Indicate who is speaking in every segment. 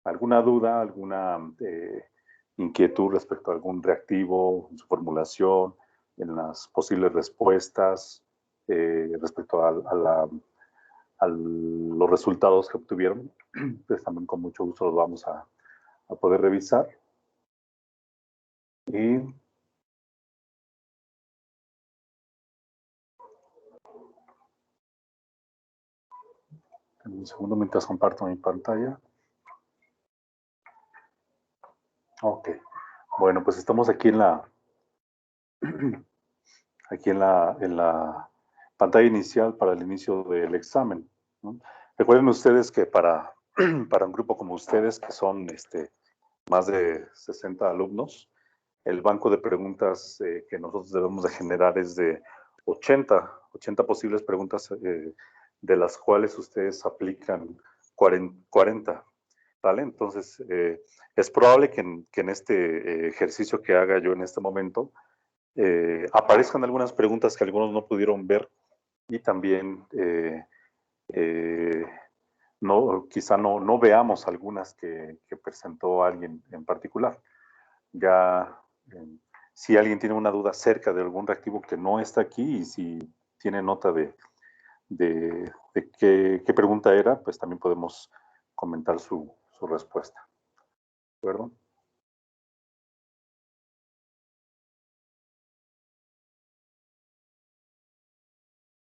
Speaker 1: alguna duda, alguna inquietud respecto a algún reactivo, en su formulación, en las posibles respuestas, respecto a los resultados que obtuvieron, pues también con mucho gusto los vamos a poder revisar. Y un segundo mientras comparto mi pantalla. Ok. Bueno, pues estamos aquí en la pantalla inicial para el inicio del examen, ¿no? Recuerden ustedes que para un grupo como ustedes, que son más de 60 alumnos, el banco de preguntas que nosotros debemos de generar es de 80 posibles preguntas, de las cuales ustedes aplican 40, ¿vale? Entonces, es probable que en este ejercicio que haga yo en este momento, aparezcan algunas preguntas que algunos no pudieron ver y también quizá no veamos algunas que presentó alguien en particular. Ya, si alguien tiene una duda acerca de algún reactivo que no está aquí y si tiene nota de qué pregunta era, pues también podemos comentar su respuesta. ¿De acuerdo?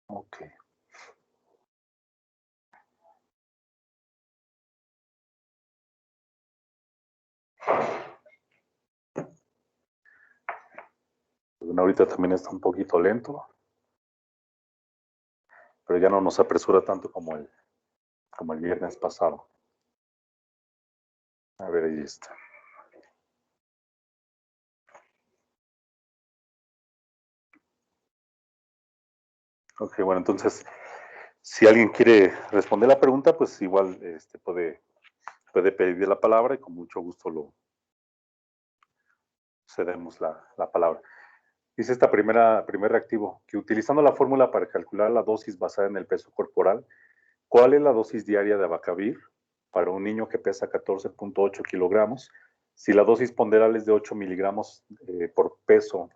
Speaker 1: Ok. Bueno, ahorita también está un poquito lento, pero ya no nos apresura tanto como el viernes pasado. A ver, ahí está. Ok, bueno, entonces, si alguien quiere responder la pregunta, pues igual puede pedir la palabra y con mucho gusto lo cedemos la palabra. Dice esta primer reactivo, que utilizando la fórmula para calcular la dosis basada en el peso corporal, ¿cuál es la dosis diaria de abacavir para un niño que pesa 14.8 kilogramos? Si la dosis ponderal es de 8 miligramos por peso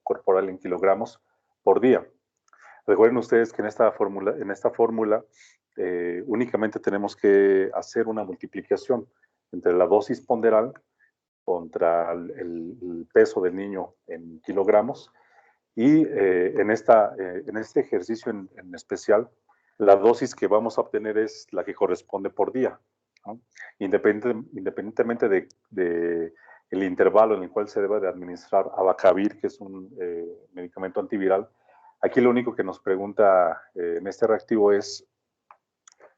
Speaker 1: corporal en kilogramos por día. Recuerden ustedes que en esta fórmula únicamente tenemos que hacer una multiplicación entre la dosis ponderal contra el peso del niño en kilogramos y en este ejercicio en especial, la dosis que vamos a obtener es la que corresponde por día, ¿no? Independientemente de el intervalo en el cual se debe de administrar abacavir, que es un medicamento antiviral. Aquí lo único que nos pregunta en este reactivo es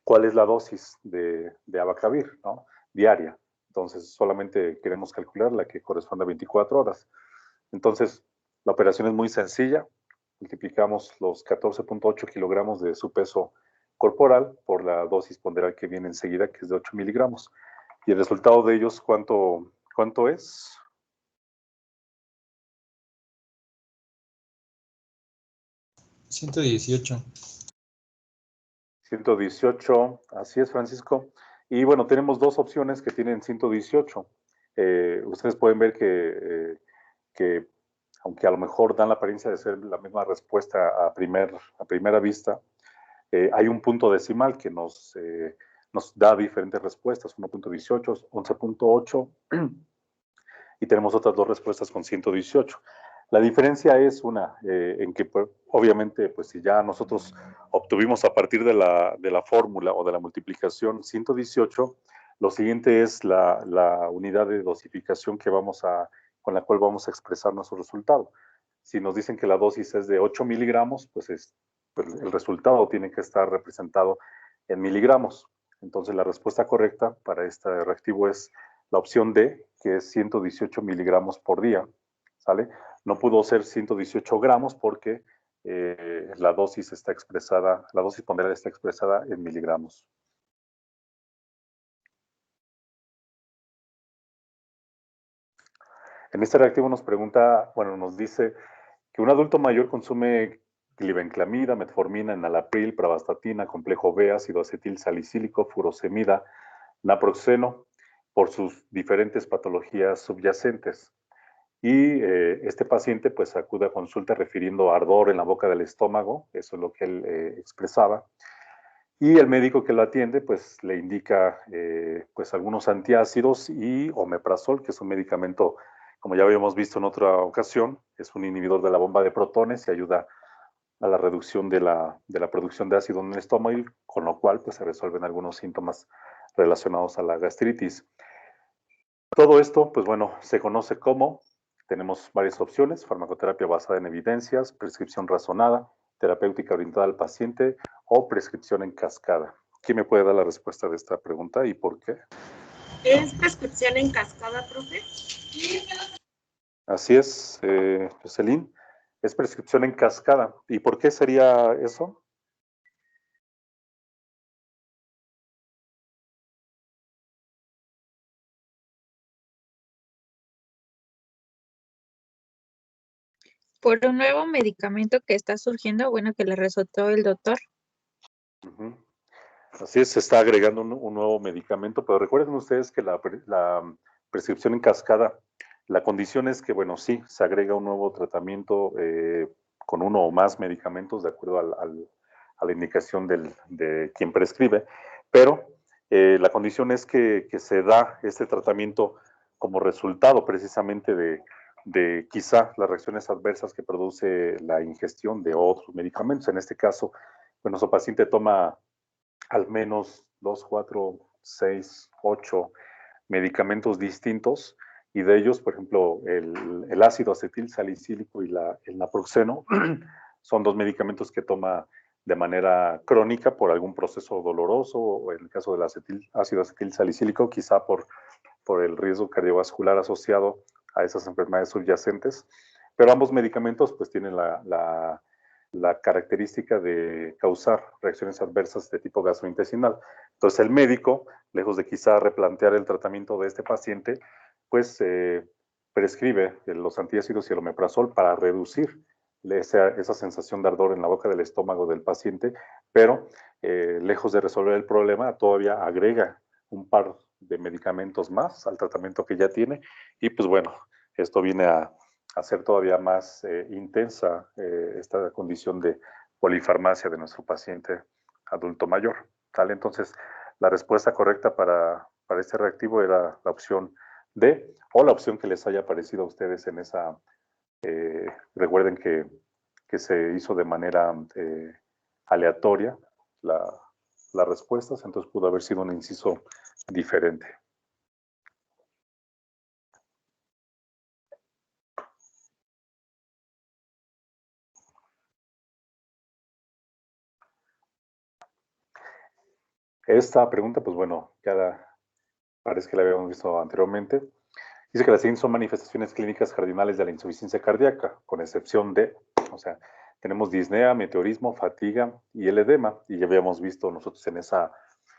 Speaker 1: cuál es la dosis de abacavir, ¿no? Diaria. Entonces, solamente queremos calcular la que corresponde a 24 horas. Entonces, la operación es muy sencilla. Multiplicamos los 14.8 kilogramos de su peso corporal por la dosis ponderal que viene enseguida, que es de 8 miligramos. Y el resultado de ellos, ¿cuánto es?
Speaker 2: 118.
Speaker 1: 118, así es, Francisco. Y bueno, tenemos dos opciones que tienen 118. Ustedes pueden ver que, aunque a lo mejor dan la apariencia de ser la misma respuesta a primera vista, hay un punto decimal que nos da diferentes respuestas, 1.18, 11.8, y tenemos otras dos respuestas con 118. La diferencia es en que pues, obviamente, pues si ya nosotros obtuvimos a partir de la fórmula o de la multiplicación 118, lo siguiente es la unidad de dosificación con la cual vamos a expresar nuestro resultado. Si nos dicen que la dosis es de 8 miligramos, pues el resultado tiene que estar representado en miligramos. Entonces la respuesta correcta para este reactivo es la opción D, que es 118 miligramos por día, ¿sale? No pudo ser 118 gramos porque la dosis ponderal está expresada en miligramos. En este reactivo nos dice que un adulto mayor consume glibenclamida, metformina, enalapril, pravastatina, complejo B, ácido acetil salicílico, furosemida, naproxeno, por sus diferentes patologías subyacentes. Y este paciente pues acude a consulta refiriendo ardor en la boca del estómago, eso es lo que él expresaba, y el médico que lo atiende pues le indica pues algunos antiácidos y omeprazol, que es un medicamento, como ya habíamos visto en otra ocasión, es un inhibidor de la bomba de protones y ayuda a la reducción de la producción de ácido en el estómago, y con lo cual pues se resuelven algunos síntomas relacionados a la gastritis. Todo esto, pues bueno, se conoce como, tenemos varias opciones: farmacoterapia basada en evidencias, prescripción razonada, terapéutica orientada al paciente o prescripción en cascada. ¿Quién me puede dar la respuesta de esta pregunta y por qué?
Speaker 2: ¿Es prescripción en cascada, profe?
Speaker 1: Así es, Jocelyn, es prescripción en cascada. ¿Y por qué sería eso?
Speaker 3: Por un nuevo medicamento que está surgiendo, bueno, que le recetó el doctor.
Speaker 1: Uh-huh. Así es, se está agregando un nuevo medicamento, pero recuerden ustedes que la prescripción en cascada, la condición es que, bueno, sí, se agrega un nuevo tratamiento con uno o más medicamentos de acuerdo a la indicación de quien prescribe, pero la condición es que se da este tratamiento como resultado precisamente de quizá las reacciones adversas que produce la ingestión de otros medicamentos. En este caso, bueno, su paciente toma al menos 2, 4, 6, 8 medicamentos distintos, y de ellos, por ejemplo, el ácido acetil salicílico y el naproxeno son dos medicamentos que toma de manera crónica por algún proceso doloroso, o en el caso del ácido acetil salicílico, quizá por el riesgo cardiovascular asociado a esas enfermedades subyacentes. Pero ambos medicamentos pues tienen la característica de causar reacciones adversas de tipo gastrointestinal. Entonces el médico, lejos de quizá replantear el tratamiento de este paciente, pues prescribe los antiácidos y el omeprazol para reducir esa sensación de ardor en la boca del estómago del paciente, pero lejos de resolver el problema, todavía agrega un par de medicamentos más al tratamiento que ya tiene, y pues bueno, esto viene a hacer todavía más intensa esta condición de polifarmacia de nuestro paciente adulto mayor. ¿Vale? Entonces, la respuesta correcta para este reactivo era la opción D, o la opción que les haya parecido a ustedes en esa. Recuerden que se hizo de manera aleatoria las respuestas, entonces pudo haber sido un inciso diferente. Esta pregunta, pues bueno, parece que la habíamos visto anteriormente. Dice que las siguientes son manifestaciones clínicas cardinales de la insuficiencia cardíaca, con excepción de, o sea, tenemos disnea, meteorismo, fatiga y el edema, y ya habíamos visto nosotros en esa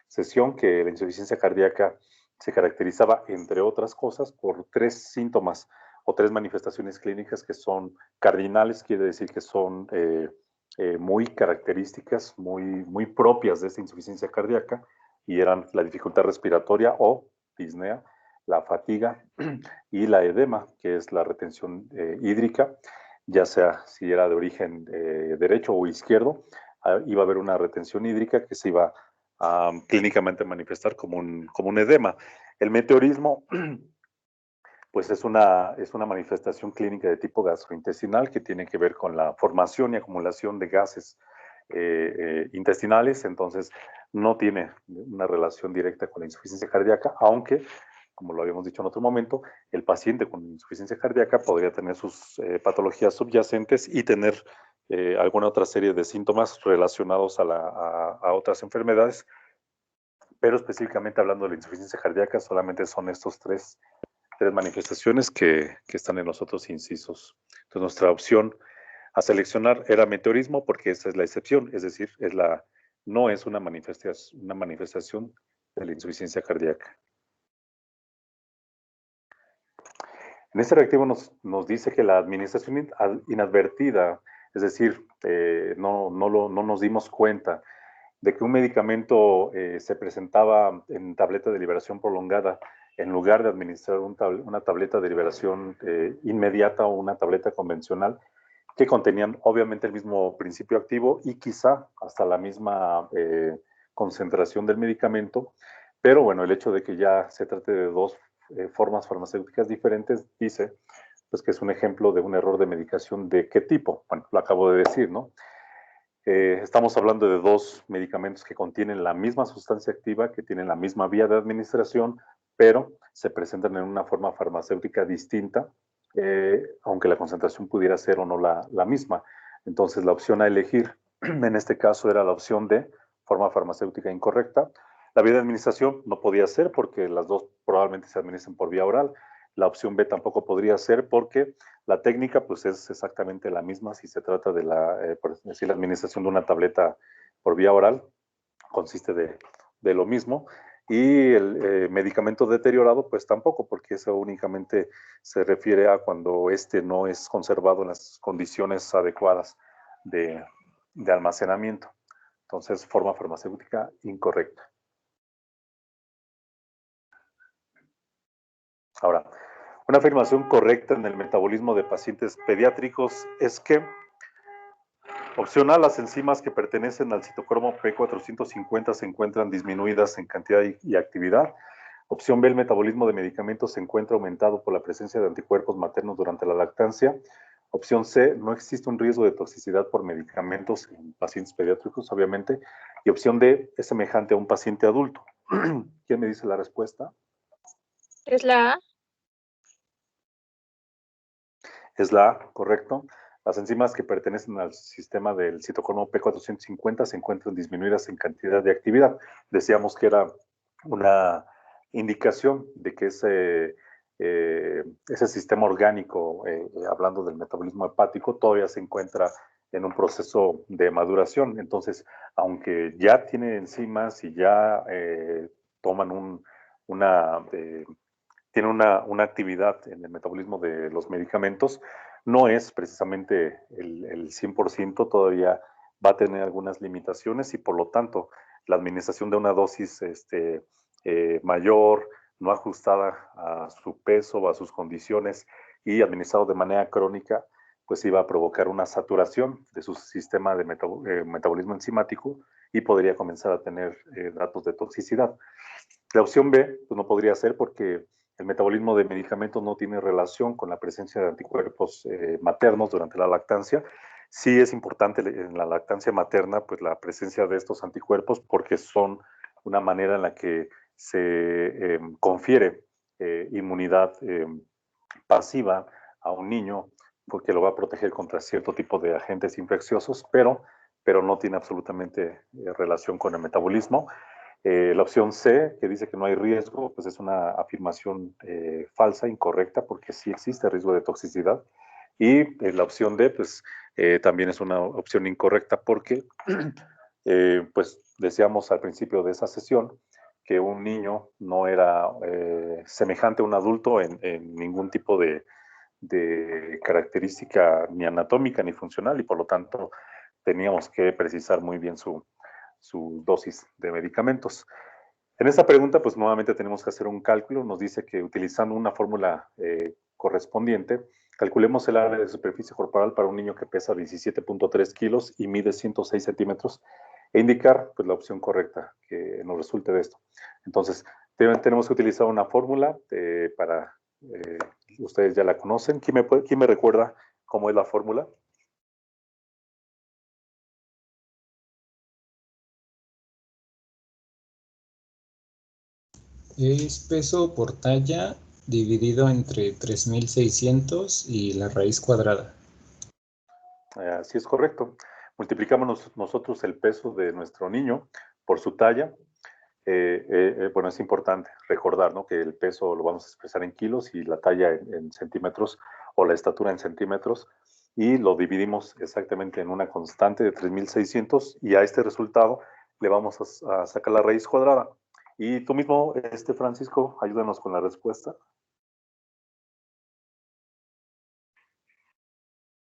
Speaker 1: sesión que la insuficiencia cardíaca se caracterizaba, entre otras cosas, por 3 síntomas o 3 manifestaciones clínicas que son cardinales, quiere decir que son muy características, muy propias de esta insuficiencia cardíaca, y eran la dificultad respiratoria o disnea, la fatiga y la edema, que es la retención hídrica, ya sea si era de origen derecho o izquierdo, iba a haber una retención hídrica que se iba a clínicamente manifestar como un edema. El meteorismo, pues es una manifestación clínica de tipo gastrointestinal que tiene que ver con la formación y acumulación de gases intestinales, entonces no tiene una relación directa con la insuficiencia cardíaca, aunque, como lo habíamos dicho en otro momento, el paciente con insuficiencia cardíaca podría tener sus patologías subyacentes y tener alguna otra serie de síntomas relacionados a otras enfermedades, pero específicamente hablando de la insuficiencia cardíaca, solamente son estos tres manifestaciones que están en los otros incisos. Entonces, nuestra opción a seleccionar era meteorismo, porque esa es la excepción, es decir, no es una manifestación de la insuficiencia cardíaca. En este reactivo nos dice que la administración inadvertida, es decir, no nos dimos cuenta de que un medicamento se presentaba en tableta de liberación prolongada en lugar de administrar una tableta de liberación inmediata o una tableta convencional, que contenían obviamente el mismo principio activo y quizá hasta la misma concentración del medicamento, pero bueno, el hecho de que ya se trate de dos formas farmacéuticas diferentes dice pues que es un ejemplo de un error de medicación de qué tipo. Bueno, lo acabo de decir, ¿no? Estamos hablando de dos medicamentos que contienen la misma sustancia activa, que tienen la misma vía de administración, pero se presentan en una forma farmacéutica distinta, aunque la concentración pudiera ser o no la misma. Entonces, la opción a elegir en este caso era la opción de forma farmacéutica incorrecta. La vía de administración no podía ser porque las dos probablemente se administran por vía oral. La opción B tampoco podría ser porque la técnica pues es exactamente la misma si se trata de por decir, la administración de una tableta por vía oral, consiste de lo mismo. Y el medicamento deteriorado, pues tampoco, porque eso únicamente se refiere a cuando este no es conservado en las condiciones adecuadas de almacenamiento. Entonces, forma farmacéutica incorrecta. Ahora, una afirmación correcta en el metabolismo de pacientes pediátricos es que, opción A, las enzimas que pertenecen al citocromo P450 se encuentran disminuidas en cantidad y actividad. Opción B, el metabolismo de medicamentos se encuentra aumentado por la presencia de anticuerpos maternos durante la lactancia. Opción C, no existe un riesgo de toxicidad por medicamentos en pacientes pediátricos, obviamente. Y opción D, es semejante a un paciente adulto. ¿Quién me dice la respuesta?
Speaker 3: ¿Es la A?
Speaker 1: Es la A, correcto. Las enzimas que pertenecen al sistema del citocromo P450 se encuentran disminuidas en cantidad de actividad. Decíamos que era una indicación de que ese sistema orgánico, hablando del metabolismo hepático, todavía se encuentra en un proceso de maduración. Entonces, aunque ya tiene enzimas y ya toman tiene una actividad en el metabolismo de los medicamentos, no es precisamente el 100%, todavía va a tener algunas limitaciones y por lo tanto la administración de una dosis mayor, no ajustada a su peso o a sus condiciones y administrado de manera crónica, pues iba a provocar una saturación de su sistema de metabolismo enzimático y podría comenzar a tener datos de toxicidad. La opción B pues no podría ser porque el metabolismo de medicamentos no tiene relación con la presencia de anticuerpos maternos durante la lactancia. Sí es importante en la lactancia materna pues la presencia de estos anticuerpos porque son una manera en la que se confiere inmunidad pasiva a un niño porque lo va a proteger contra cierto tipo de agentes infecciosos, pero no tiene absolutamente relación con el metabolismo. La opción C, que dice que no hay riesgo, pues es una afirmación falsa, incorrecta, porque sí existe riesgo de toxicidad. Y la opción D, pues también es una opción incorrecta porque, pues decíamos al principio de esa sesión que un niño no era semejante a un adulto en ningún tipo de característica ni anatómica ni funcional y por lo tanto teníamos que precisar muy bien su dosis de medicamentos. En esta pregunta, pues nuevamente tenemos que hacer un cálculo. Nos dice que utilizando una fórmula correspondiente, calculemos el área de superficie corporal para un niño que pesa 17.3 kilos y mide 106 centímetros e indicar pues, la opción correcta que nos resulte de esto. Entonces, tenemos que utilizar una fórmula para, ustedes ya la conocen. ¿Quién me recuerda cómo es la fórmula?
Speaker 4: Es peso por talla dividido entre 3600 y la raíz cuadrada.
Speaker 1: Así es correcto. Multiplicamos nosotros el peso de nuestro niño por su talla. Bueno, es importante recordar, ¿no?, que el peso lo vamos a expresar en kilos y la talla en centímetros o la estatura en centímetros y lo dividimos exactamente en una constante de 3600 y a este resultado le vamos a sacar la raíz cuadrada. Y tú mismo, Francisco, ayúdanos con la respuesta.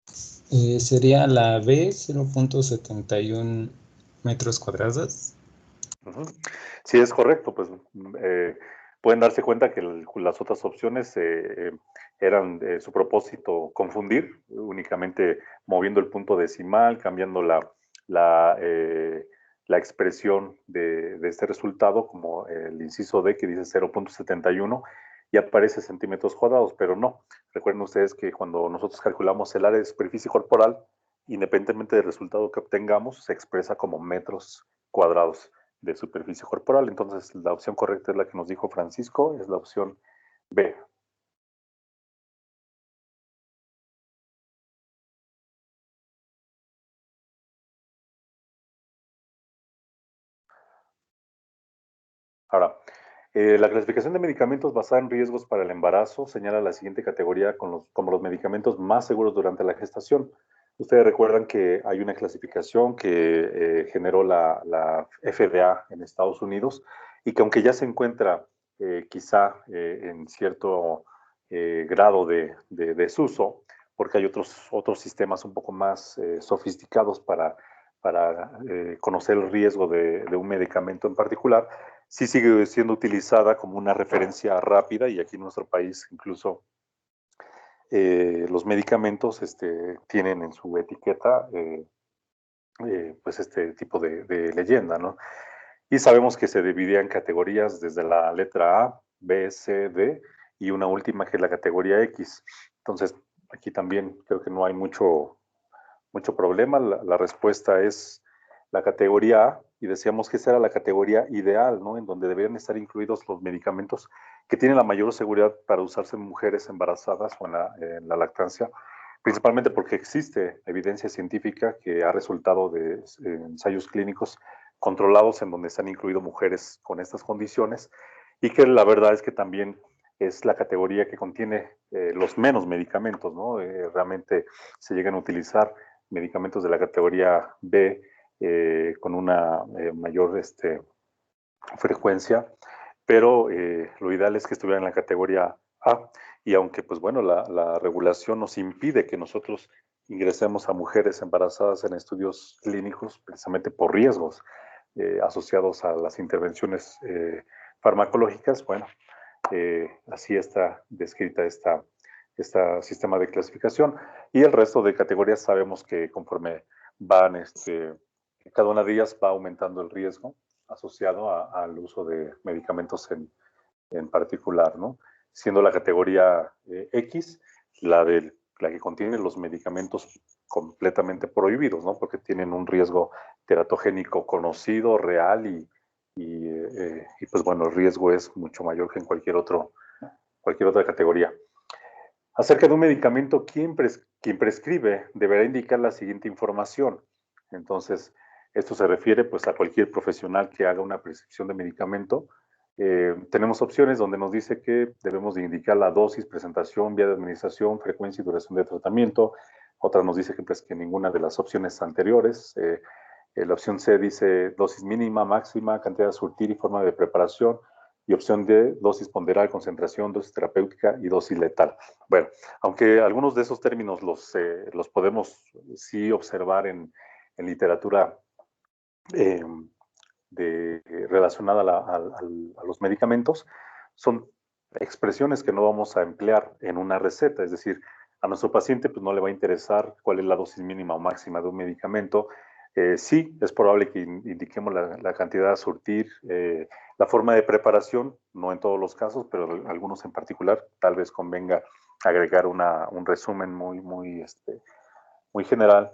Speaker 4: Sería la B, 0.71 metros cuadrados.
Speaker 1: Sí, es correcto. Pues pueden darse cuenta que las otras opciones eran su propósito confundir, únicamente moviendo el punto decimal, cambiando la expresión de este resultado, como el inciso D que dice 0.71 y aparece centímetros cuadrados, pero no. Recuerden ustedes que cuando nosotros calculamos el área de superficie corporal, independientemente del resultado que obtengamos, se expresa como metros cuadrados de superficie corporal. Entonces, la opción correcta es la que nos dijo Francisco, es la opción B. Ahora, la clasificación de medicamentos basada en riesgos para el embarazo señala la siguiente categoría como los medicamentos más seguros durante la gestación. Ustedes recuerdan que hay una clasificación que generó la FDA en Estados Unidos y que aunque ya se encuentra quizá en cierto grado de desuso, porque hay otros sistemas un poco más sofisticados para conocer el riesgo de un medicamento en particular, sí sigue siendo utilizada como una referencia rápida y aquí en nuestro país incluso los medicamentos tienen en su etiqueta pues este tipo de leyenda, ¿no? Y sabemos que se dividía en categorías desde la letra A, B, C, D y una última que es la categoría X. Entonces, aquí también creo que no hay mucho problema. La respuesta es la categoría A y decíamos que esa era la categoría ideal, ¿no? En donde deberían estar incluidos los medicamentos que tienen la mayor seguridad para usarse en mujeres embarazadas o en la lactancia, principalmente porque existe evidencia científica que ha resultado de ensayos clínicos controlados en donde se han incluido mujeres con estas condiciones y que la verdad es que también es la categoría que contiene los menos medicamentos, ¿no? Realmente se llegan a utilizar medicamentos de la categoría B con una mayor frecuencia, pero lo ideal es que estuvieran en la categoría A. Y aunque, pues bueno, la regulación nos impide que nosotros ingresemos a mujeres embarazadas en estudios clínicos precisamente por riesgos asociados a las intervenciones farmacológicas, bueno, así está descrita este sistema de clasificación. Y el resto de categorías sabemos que conforme van, cada una de ellas va aumentando el riesgo asociado al uso de medicamentos en particular, ¿no? Siendo la categoría X la que contiene los medicamentos completamente prohibidos, ¿no? Porque tienen un riesgo teratogénico conocido, real y pues bueno, el riesgo es mucho mayor que en cualquier otra categoría. Acerca de un medicamento, quien prescribe deberá indicar la siguiente información. Entonces, esto se refiere pues a cualquier profesional que haga una prescripción de medicamento. Tenemos opciones donde nos dice que debemos de indicar la dosis, presentación, vía de administración, frecuencia y duración de tratamiento. Otra nos dice que, pues, que ninguna de las opciones anteriores. La opción C dice dosis mínima, máxima, cantidad de surtir y forma de preparación. Y opción D, dosis ponderal, concentración, dosis terapéutica y dosis letal. Bueno, aunque algunos de esos términos los podemos sí observar en literatura relacionada a los medicamentos, son expresiones que no vamos a emplear en una receta, es decir, a nuestro paciente pues no le va a interesar cuál es la dosis mínima o máxima de un medicamento. Sí, es probable que indiquemos la cantidad a surtir, la forma de preparación, no en todos los casos, pero en algunos en particular, tal vez convenga agregar un resumen muy general.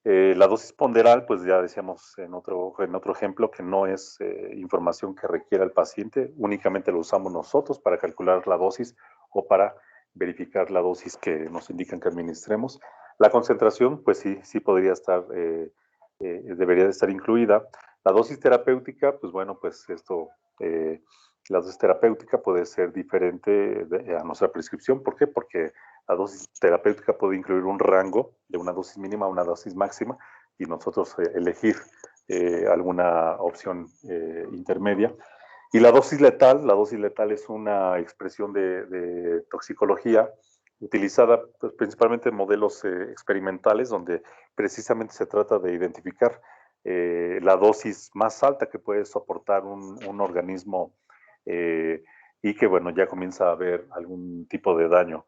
Speaker 1: La dosis ponderal, pues ya decíamos en otro ejemplo, que no es información que requiera el paciente, únicamente lo usamos nosotros para calcular la dosis o para verificar la dosis que nos indican que administremos. La concentración, pues sí podría estar, debería de estar incluida. La dosis terapéutica, pues bueno, pues esto, la dosis terapéutica puede ser diferente a nuestra prescripción. ¿Por qué? Porque la dosis terapéutica puede incluir un rango de una dosis mínima a una dosis máxima y nosotros elegir alguna opción intermedia. Y la dosis letal es una expresión de toxicología utilizada pues, principalmente en modelos experimentales donde precisamente se trata de identificar la dosis más alta que puede soportar un organismo y que, bueno, ya comienza a haber algún tipo de daño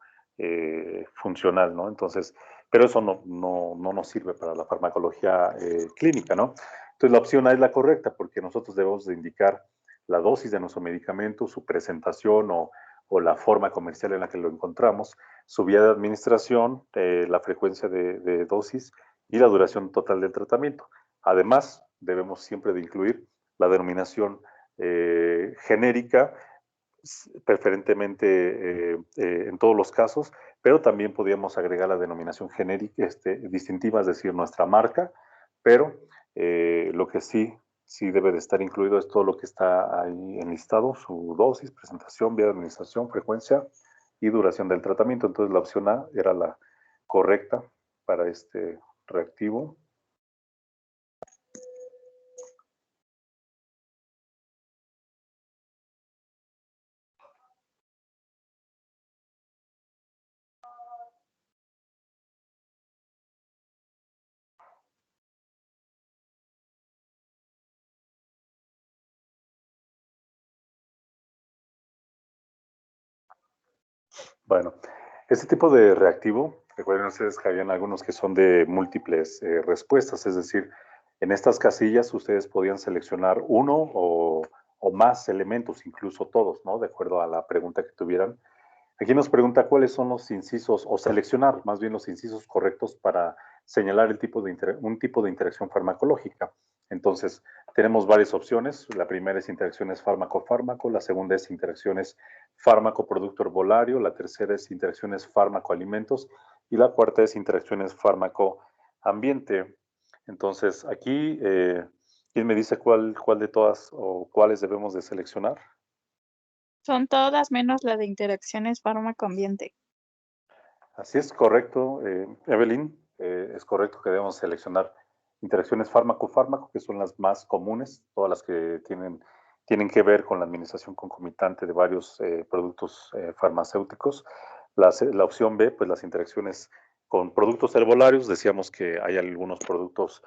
Speaker 1: funcional, ¿no? Entonces, pero eso no nos sirve para la farmacología clínica, ¿no? Entonces, la opción A es la correcta porque nosotros debemos de indicar la dosis de nuestro medicamento, su presentación o la forma comercial en la que lo encontramos, su vía de administración, la frecuencia de dosis y la duración total del tratamiento. Además, debemos siempre de incluir la denominación genérica, preferentemente en todos los casos, pero también podríamos agregar la denominación genérica, distintiva, es decir, nuestra marca, pero lo que sí debe de estar incluido es todo lo que está ahí enlistado, su dosis, presentación, vía de administración, frecuencia y duración del tratamiento. Entonces la opción A era la correcta para este reactivo. Bueno, este tipo de reactivo, recuerden ustedes que habían algunos que son de múltiples respuestas, es decir, en estas casillas ustedes podían seleccionar uno o más elementos, incluso todos, ¿no? De acuerdo a la pregunta que tuvieran. Aquí nos pregunta cuáles son los incisos, o seleccionar más bien los incisos correctos para señalar un tipo de interacción farmacológica. Entonces, tenemos varias opciones. La primera es interacciones fármaco-fármaco, la segunda es interacciones fármaco-producto herbolario, la tercera es interacciones fármaco-alimentos y la cuarta es interacciones fármaco-ambiente. Entonces, aquí, ¿quién me dice cuál de todas o cuáles debemos de seleccionar?
Speaker 3: Son todas menos la de interacciones fármaco-ambiente.
Speaker 1: Así es correcto, Evelyn. Es correcto que debemos seleccionar interacciones fármaco-fármaco, que son las más comunes, todas las que tienen que ver con la administración concomitante de varios productos farmacéuticos. La opción B, pues las interacciones con productos herbolarios. Decíamos que hay algunos productos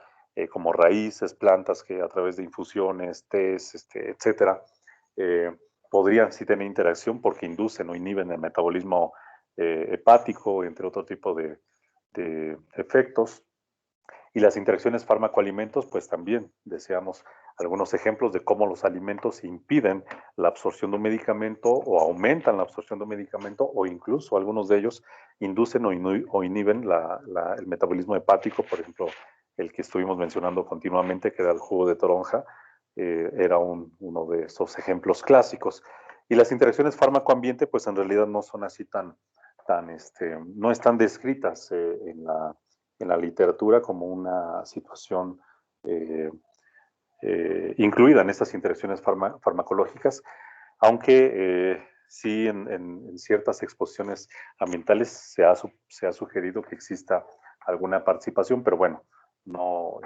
Speaker 1: como raíces, plantas, que a través de infusiones, tés, etcétera, eh, podrían sí tener interacción porque inducen o inhiben el metabolismo hepático, entre otro tipo de efectos. Y las interacciones fármaco-alimentos, pues también deseamos algunos ejemplos de cómo los alimentos impiden la absorción de un medicamento o aumentan la absorción de un medicamento o incluso algunos de ellos inducen o inhiben el metabolismo hepático. Por ejemplo, el que estuvimos mencionando continuamente, que era el jugo de toronja, era uno de esos ejemplos clásicos. Y las interacciones fármaco-ambiente, pues en realidad no son así no están descritas en la literatura como una situación incluida en estas interacciones farmacológicas, aunque sí en ciertas exposiciones ambientales se ha sugerido que exista alguna participación, pero bueno, no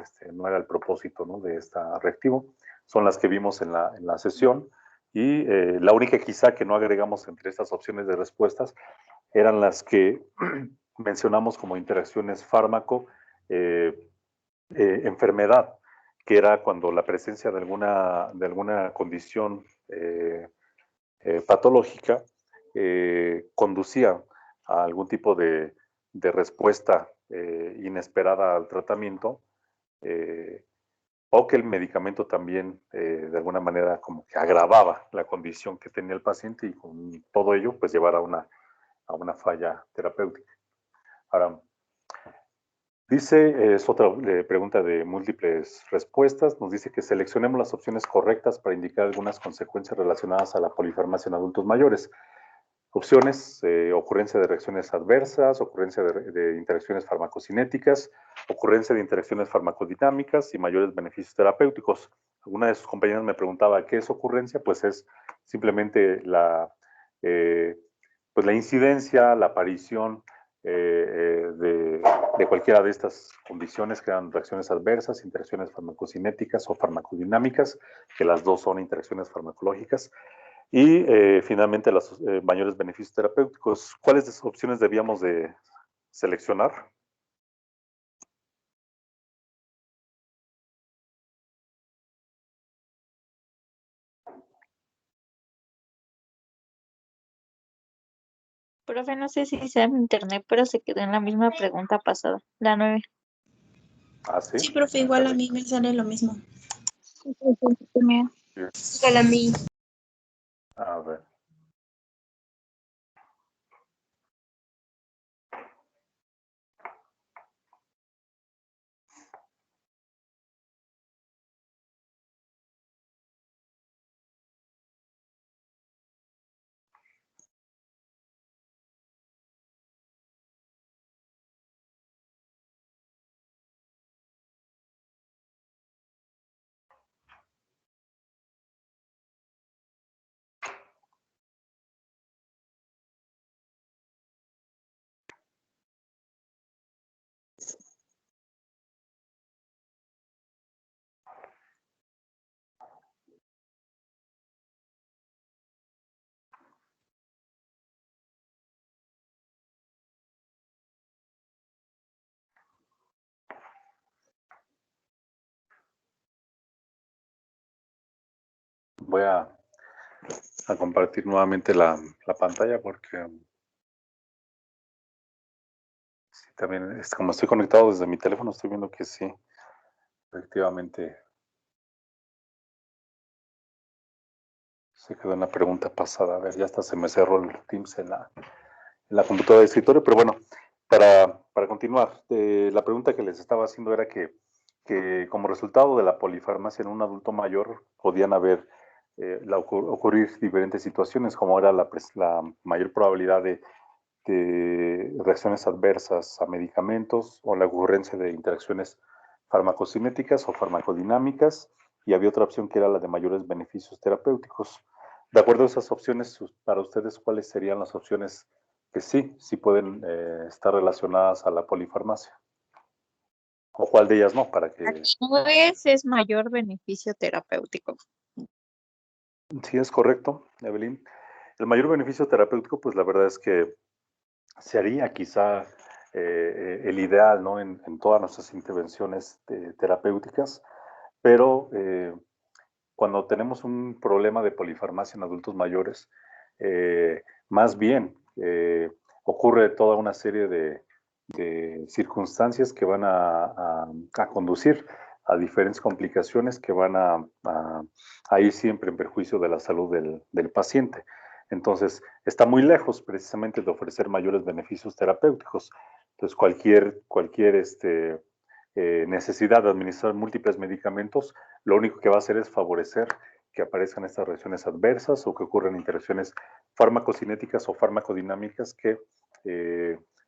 Speaker 1: era el propósito, ¿no?, de esta reactivo. Son las que vimos en la sesión y la única quizá que no agregamos entre estas opciones de respuestas eran las que mencionamos como interacciones fármaco-enfermedad, que era cuando la presencia de alguna condición patológica conducía a algún tipo de respuesta inesperada al tratamiento, o que el medicamento también de alguna manera como que agravaba la condición que tenía el paciente y con todo ello pues llevar a una falla terapéutica. Ahora, dice, es otra pregunta de múltiples respuestas, nos dice que seleccionemos las opciones correctas para indicar algunas consecuencias relacionadas a la polifarmacia en adultos mayores. Opciones: ocurrencia de reacciones adversas, ocurrencia de interacciones farmacocinéticas, ocurrencia de interacciones farmacodinámicas y mayores beneficios terapéuticos. Alguna de sus compañeras me preguntaba qué es ocurrencia, pues es simplemente pues la incidencia, la aparición de cualquiera de estas condiciones que eran reacciones adversas, interacciones farmacocinéticas o farmacodinámicas, que las dos son interacciones farmacológicas. Y finalmente los mayores beneficios terapéuticos. ¿Cuáles opciones debíamos de seleccionar?
Speaker 3: Profe, no sé si sea mi internet, pero se quedó en la misma pregunta pasada, la 9.
Speaker 1: ¿Ah, sí?
Speaker 2: Sí, profe, igual a mí me sale lo mismo.
Speaker 3: Mía.
Speaker 2: Igual a mí.
Speaker 1: A ver. Voy a compartir nuevamente la pantalla porque sí, también, como estoy conectado desde mi teléfono, estoy viendo que sí, efectivamente se quedó en la pregunta pasada. A ver, ya hasta se me cerró el Teams en la computadora de escritorio, pero bueno, para continuar, la pregunta que les estaba haciendo era que como resultado de la polifarmacia en un adulto mayor podían haber ocurrir diferentes situaciones, como era la mayor probabilidad de reacciones adversas a medicamentos o la ocurrencia de interacciones farmacocinéticas o farmacodinámicas, y había otra opción que era la de mayores beneficios terapéuticos. De acuerdo a esas opciones, para ustedes, ¿cuáles serían las opciones que sí pueden estar relacionadas a la polifarmacia? ¿O cuál de ellas no? Para que...
Speaker 3: Es mayor beneficio terapéutico.
Speaker 1: Sí, es correcto, Evelyn. El mayor beneficio terapéutico, pues la verdad es que sería quizá el ideal, ¿no? En todas nuestras intervenciones terapéuticas, pero cuando tenemos un problema de polifarmacia en adultos mayores, más bien ocurre toda una serie de circunstancias que van a conducir a diferentes complicaciones que van a ir siempre en perjuicio de la salud del paciente. Entonces, está muy lejos precisamente de ofrecer mayores beneficios terapéuticos. Entonces, cualquier necesidad de administrar múltiples medicamentos, lo único que va a hacer es favorecer que aparezcan estas reacciones adversas o que ocurran interacciones farmacocinéticas o farmacodinámicas que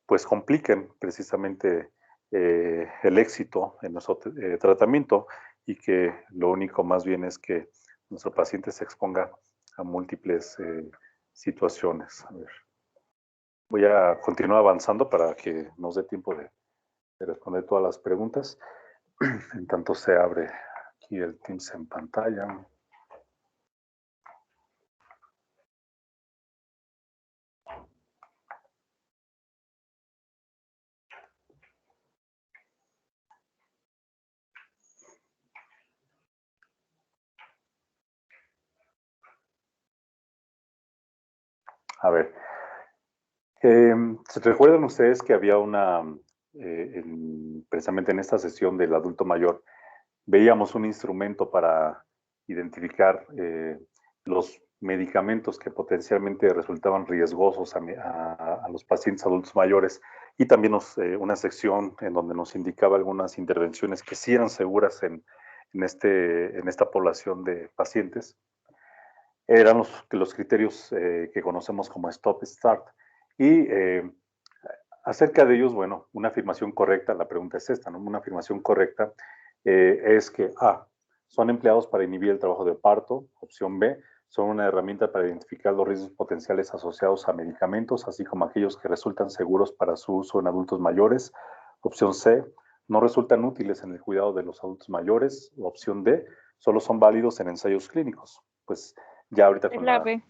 Speaker 1: pues compliquen precisamente el éxito en nuestro tratamiento, y que lo único más bien es que nuestro paciente se exponga a múltiples situaciones. A ver. Voy a continuar avanzando para que nos dé tiempo de responder todas las preguntas. En tanto se abre aquí el Teams en pantalla. A ver, ¿se recuerdan ustedes que había precisamente en esta sesión del adulto mayor, veíamos un instrumento para identificar los medicamentos que potencialmente resultaban riesgosos a los pacientes adultos mayores, y también una sección en donde nos indicaba algunas intervenciones que sí eran seguras en esta población de pacientes? Eran los criterios que conocemos como stop-start. Y acerca de ellos, bueno, una afirmación correcta, la pregunta es esta, ¿no? Una afirmación correcta es que A, son empleados para inhibir el trabajo de parto. Opción B, son una herramienta para identificar los riesgos potenciales asociados a medicamentos, así como aquellos que resultan seguros para su uso en adultos mayores. Opción C, no resultan útiles en el cuidado de los adultos mayores. Opción D, solo son válidos en ensayos clínicos. Pues ya ahorita
Speaker 3: Es
Speaker 1: con
Speaker 3: la B.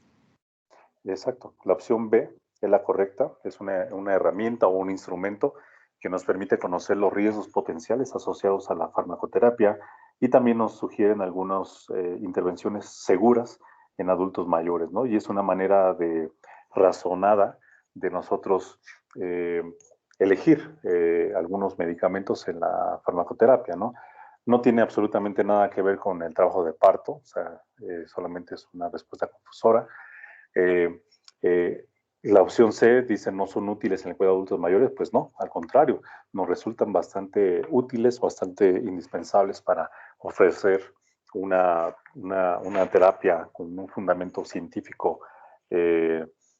Speaker 1: Exacto, la opción B es la correcta, es una herramienta o un instrumento que nos permite conocer los riesgos potenciales asociados a la farmacoterapia, y también nos sugieren algunas intervenciones seguras en adultos mayores, ¿no? Y es una manera razonada de nosotros elegir algunos medicamentos en la farmacoterapia, ¿no? No tiene absolutamente nada que ver con el trabajo de parto, o sea, solamente es una respuesta confusora. La opción C dice no son útiles en el cuidado de adultos mayores, pues no, al contrario, nos resultan bastante útiles, bastante indispensables para ofrecer una terapia con un fundamento científico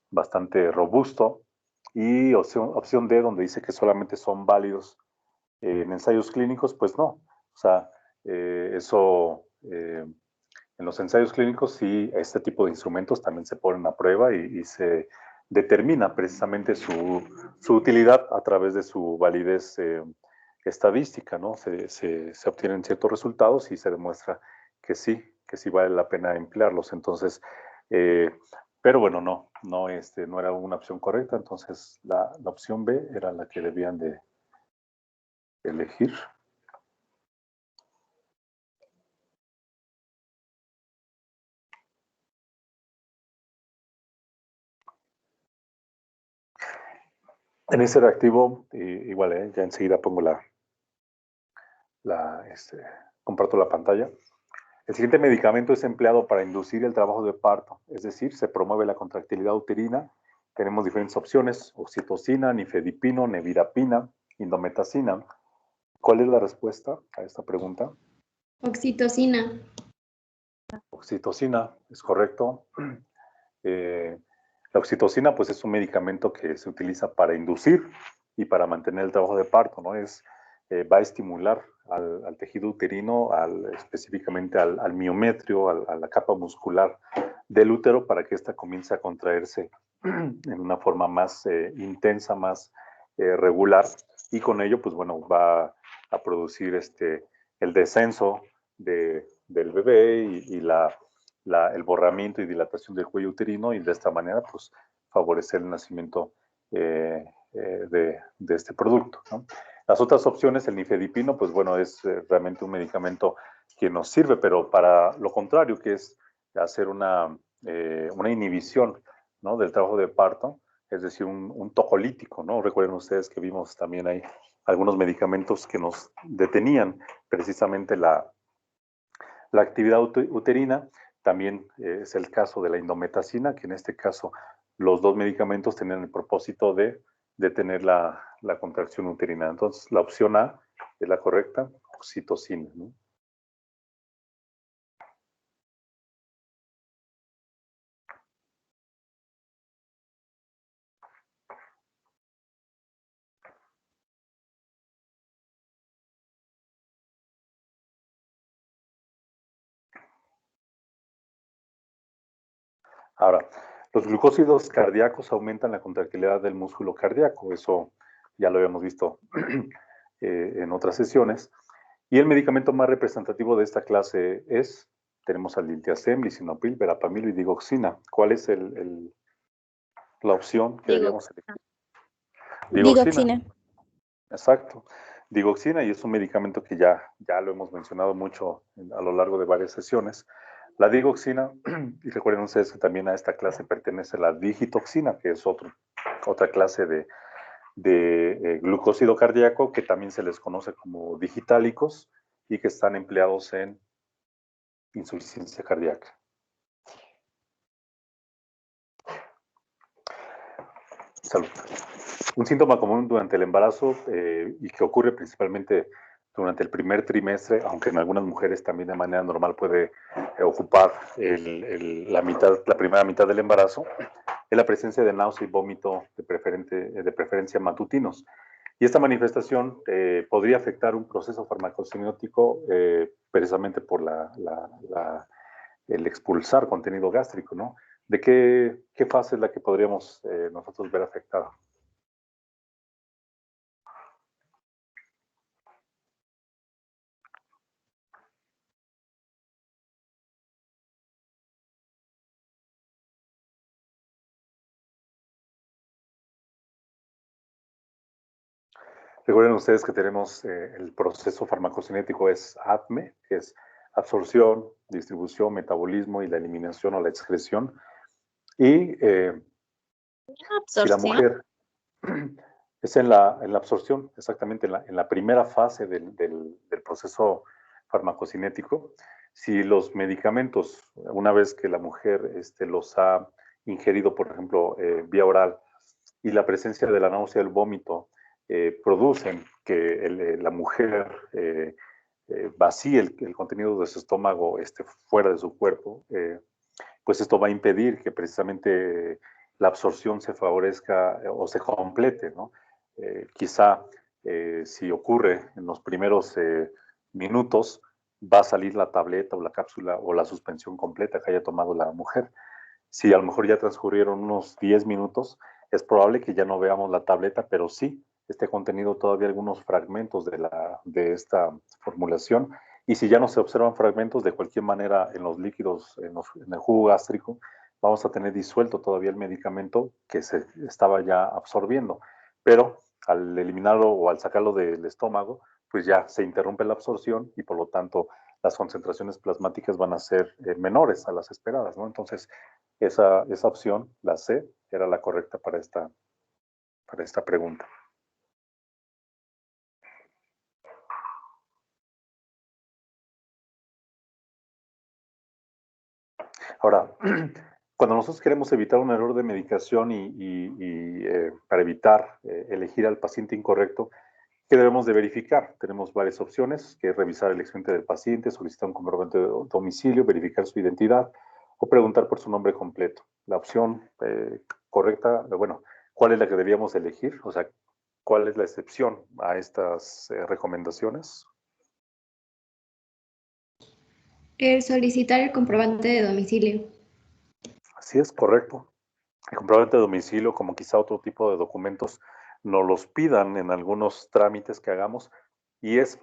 Speaker 1: bastante robusto. Y opción D, donde dice que solamente son válidos en ensayos clínicos, pues no. O sea, en los ensayos clínicos sí, este tipo de instrumentos también se ponen a prueba y se determina precisamente su utilidad a través de su validez estadística, ¿no? Se obtienen ciertos resultados y se demuestra que sí vale la pena emplearlos. Entonces, pero bueno, no era una opción correcta, entonces la opción B era la que debían de elegir. En ese reactivo, igual, ya enseguida pongo comparto la pantalla. El siguiente medicamento es empleado para inducir el trabajo de parto, es decir, se promueve la contractilidad uterina. Tenemos diferentes opciones: oxitocina, nifedipino, nevirapina, indometacina. ¿Cuál es la respuesta a esta pregunta?
Speaker 5: Oxitocina.
Speaker 1: Oxitocina, es correcto. La oxitocina, pues, es un medicamento que se utiliza para inducir y para mantener el trabajo de parto, ¿no? Va a estimular al tejido uterino, específicamente al miometrio, a la capa muscular del útero, para que ésta comience a contraerse en una forma más intensa, más regular, y con ello, pues bueno, va a producir el descenso del bebé y el borramiento y dilatación del cuello uterino, y de esta manera, pues, favorecer el nacimiento de este producto, ¿no? Las otras opciones, el nifedipino, pues bueno, es realmente un medicamento que nos sirve, pero para lo contrario, que es hacer una inhibición, ¿no?, del trabajo de parto, es decir, un tocolítico, ¿no? Recuerden ustedes que vimos también ahí algunos medicamentos que nos detenían precisamente la actividad uterina. También es el caso de la indometacina, que en este caso los dos medicamentos tenían el propósito de detener la contracción uterina. Entonces, la opción A es la correcta, oxitocina, ¿no? Ahora, los glucósidos cardíacos aumentan la contractilidad del músculo cardíaco. Eso ya lo habíamos visto en otras sesiones. Y el medicamento más representativo de esta clase tenemos al diltiazem, lisinopril, verapamil y digoxina. ¿Cuál es la opción que debíamos elegir?
Speaker 2: Digoxina.
Speaker 1: Exacto. Digoxina, y es un medicamento que ya lo hemos mencionado mucho a lo largo de varias sesiones. La digoxina, y recuerden ustedes que también a esta clase pertenece la digitoxina, que es otra clase de glucósido cardíaco, que también se les conoce como digitálicos y que están empleados en insuficiencia cardíaca. Salud. Un síntoma común durante el embarazo y que ocurre principalmente durante el primer trimestre, aunque en algunas mujeres también de manera normal puede ocupar la primera mitad del embarazo, es la presencia de náusea y vómito de preferencia matutinos. Y esta manifestación podría afectar un proceso farmacocinético precisamente por el expulsar contenido gástrico, ¿no? ¿De qué fase es la que podríamos nosotros ver afectada? Recuerden ustedes que tenemos el proceso farmacocinético es ADME, que es absorción, distribución, metabolismo y la eliminación o la excreción. Y Si la
Speaker 3: Absorción.
Speaker 1: mujer es en la absorción, exactamente, en la primera fase del proceso farmacocinético, si los medicamentos, una vez que la mujer los ha ingerido, por ejemplo, vía oral, y la presencia de la náusea y el vómito producen que la mujer vacíe el contenido de su estómago fuera de su cuerpo, pues esto va a impedir que precisamente la absorción se favorezca o se complete, ¿no? Quizá si ocurre en los primeros minutos, va a salir la tableta o la cápsula o la suspensión completa que haya tomado la mujer. Si a lo mejor ya transcurrieron unos 10 minutos, es probable que ya no veamos la tableta, pero sí esté contenido todavía algunos fragmentos de esta formulación. Y si ya no se observan fragmentos, de cualquier manera en los líquidos, en el jugo gástrico, vamos a tener disuelto todavía el medicamento que se estaba ya absorbiendo. Pero al eliminarlo o al sacarlo del estómago, pues ya se interrumpe la absorción y por lo tanto las concentraciones plasmáticas van a ser menores a las esperadas, ¿no? Entonces, esa opción, la C, era la correcta para esta pregunta. Ahora, cuando nosotros queremos evitar un error de medicación y para evitar elegir al paciente incorrecto, ¿qué debemos de verificar? Tenemos varias opciones, que es revisar el expediente del paciente, solicitar un comprobante de domicilio, verificar su identidad o preguntar por su nombre completo. La opción correcta, bueno, ¿cuál es la que debíamos elegir? O sea, ¿cuál es la excepción a estas recomendaciones?
Speaker 5: El solicitar el comprobante de domicilio.
Speaker 1: Así es, correcto. El comprobante de domicilio, como quizá otro tipo de documentos, nos los pidan en algunos trámites que hagamos y es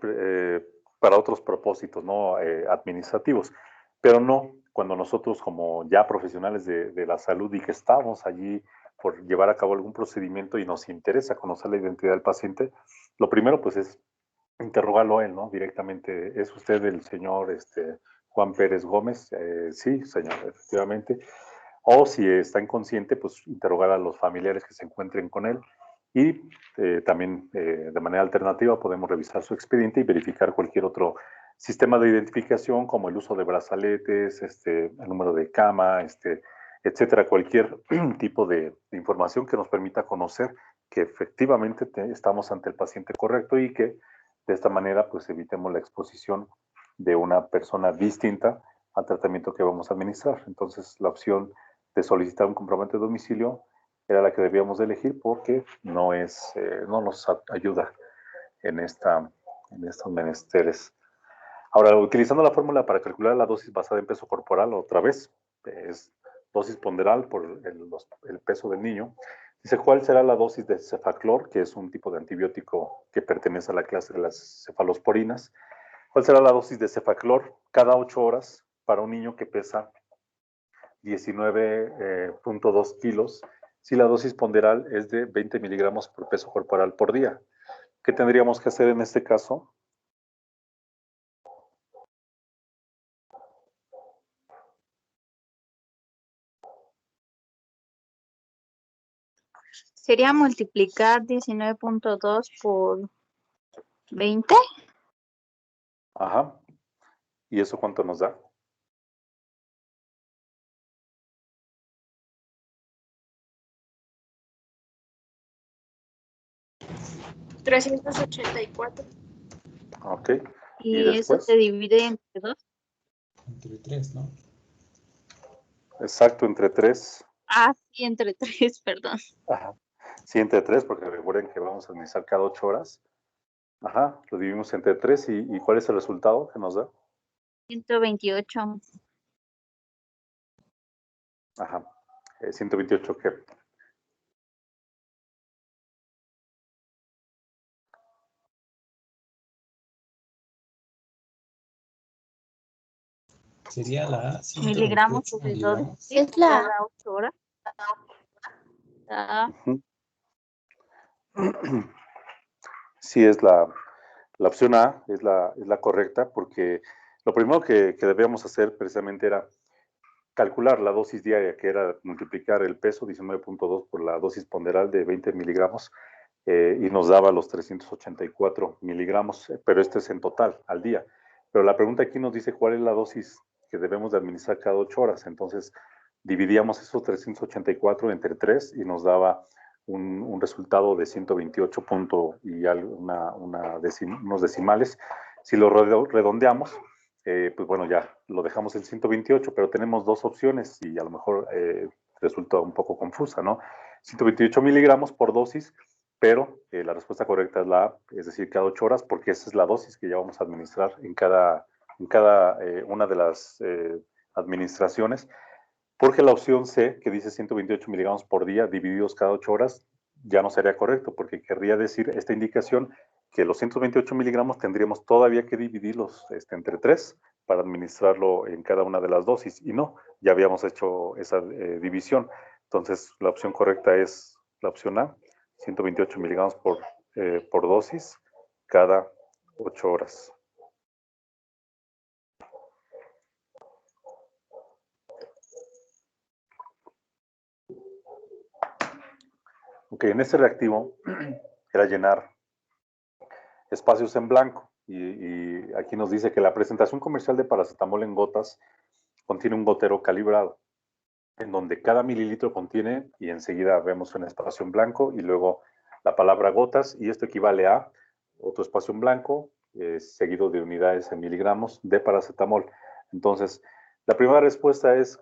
Speaker 1: para otros propósitos, ¿no? Administrativos, pero no cuando nosotros como ya profesionales de la salud y que estamos allí por llevar a cabo algún procedimiento y nos interesa conocer la identidad del paciente, lo primero pues es interrogarlo a él, ¿no? Directamente, ¿es usted el señor Juan Pérez Gómez? Sí, señor, efectivamente. O si está inconsciente, pues interrogar a los familiares que se encuentren con él. Y también de manera alternativa podemos revisar su expediente y verificar cualquier otro sistema de identificación como el uso de brazaletes, el número de cama, etcétera, cualquier tipo de información que nos permita conocer que efectivamente estamos ante el paciente correcto y que de esta manera pues evitemos la exposición de una persona distinta al tratamiento que vamos a administrar. Entonces la opción de solicitar un comprobante de domicilio era la que debíamos de elegir porque no nos ayuda en estos menesteres. Ahora, utilizando la fórmula para calcular la dosis basada en peso corporal, otra vez, es dosis ponderal por el peso del niño. Dice, ¿cuál será la dosis de cefaclor, que es un tipo de antibiótico que pertenece a la clase de las cefalosporinas? ¿Cuál será la dosis de cefaclor cada 8 horas para un niño que pesa 19.2 kilos si la dosis ponderal es de 20 miligramos por peso corporal por día? ¿Qué tendríamos que hacer en este caso?
Speaker 3: Sería multiplicar 19.2 por 20.
Speaker 1: Ajá. ¿Y eso cuánto nos da?
Speaker 3: $384.
Speaker 1: Ok. ¿Y
Speaker 3: Y eso
Speaker 1: después?
Speaker 3: se divide entre 2.
Speaker 4: Entre 3, ¿no?
Speaker 1: Exacto, entre 3.
Speaker 3: Ah, sí, entre 3, perdón.
Speaker 1: Ajá. Sí, entre 3, porque recuerden que vamos a administrar cada 8 horas. Ajá, lo dividimos entre 3 y ¿cuál es el resultado que nos da?
Speaker 3: 128.
Speaker 1: Ajá, 128 ¿qué?
Speaker 4: Sería la
Speaker 3: Miligramos
Speaker 4: 128
Speaker 3: sobre dosis
Speaker 4: miligramos.
Speaker 2: Es la
Speaker 3: cada 8 horas. Ah,
Speaker 1: Sí, es la opción A, es la correcta, porque lo primero que debíamos hacer precisamente era calcular la dosis diaria, que era multiplicar el peso 19.2 por la dosis ponderal de 20 miligramos, y nos daba los 384 miligramos, pero esto es en total, al día. Pero la pregunta aquí nos dice cuál es la dosis que debemos de administrar cada 8 horas. Entonces, dividíamos esos 384 entre 3 y nos daba un resultado de 128 y unos decimales. Si lo redondeamos, pues bueno, ya lo dejamos en 128, pero tenemos dos opciones y a lo mejor resulta un poco confusa, ¿no? 128 miligramos por dosis, pero la respuesta correcta es la A, es decir, cada 8 horas, porque esa es la dosis que ya vamos a administrar en cada una de las administraciones, porque la opción C, que dice 128 miligramos por día divididos cada 8 horas, ya no sería correcto, porque querría decir esta indicación que los 128 miligramos tendríamos todavía que dividirlos entre 3 para administrarlo en cada una de las dosis, y no, ya habíamos hecho esa división. Entonces, la opción correcta es la opción A, 128 miligramos por dosis cada 8 horas. Ok, en este reactivo era llenar espacios en blanco, y aquí nos dice que la presentación comercial de paracetamol en gotas contiene un gotero calibrado, en donde cada mililitro contiene, y enseguida vemos un espacio en blanco y luego la palabra gotas, y esto equivale a otro espacio en blanco seguido de unidades en miligramos de paracetamol. Entonces, la primera respuesta es,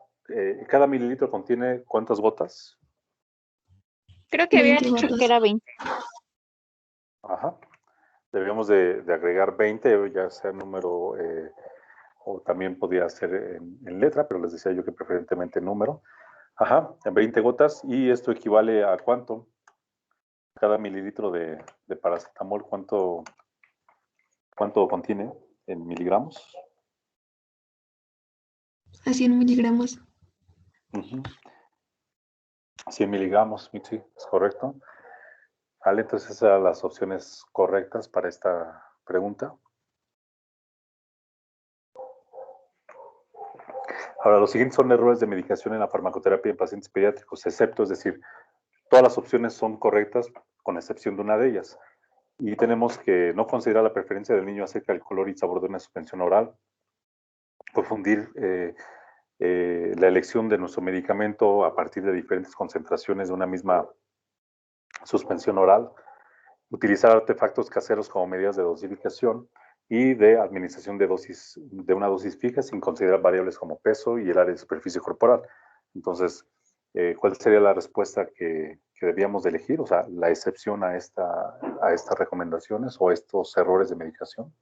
Speaker 1: ¿cada mililitro contiene cuántas gotas?
Speaker 3: Creo que había
Speaker 5: 20
Speaker 3: dicho
Speaker 5: gotas.
Speaker 3: que era 20.
Speaker 1: Ajá. Debíamos de agregar 20, ya sea número, o también podía ser en letra, pero les decía yo que preferentemente número. Ajá, en 20 gotas, y esto equivale a ¿cuánto? Cada mililitro de paracetamol, ¿cuánto contiene en miligramos?
Speaker 5: A 100 miligramos.
Speaker 1: 100 miligramos, sí, es correcto. Vale, entonces esas eran las opciones correctas para esta pregunta. Ahora, los siguientes son errores de medicación en la farmacoterapia en pacientes pediátricos, excepto, es decir, todas las opciones son correctas con excepción de una de ellas. Y tenemos que no considerar la preferencia del niño acerca del color y sabor de una suspensión oral, confundir la elección de nuestro medicamento a partir de diferentes concentraciones de una misma suspensión oral, utilizar artefactos caseros como medidas de dosificación y de administración de una dosis fija sin considerar variables como peso y el área de superficie corporal. Entonces, ¿cuál sería la respuesta que debíamos de elegir? O sea, la excepción a estas recomendaciones o estos errores de medicación.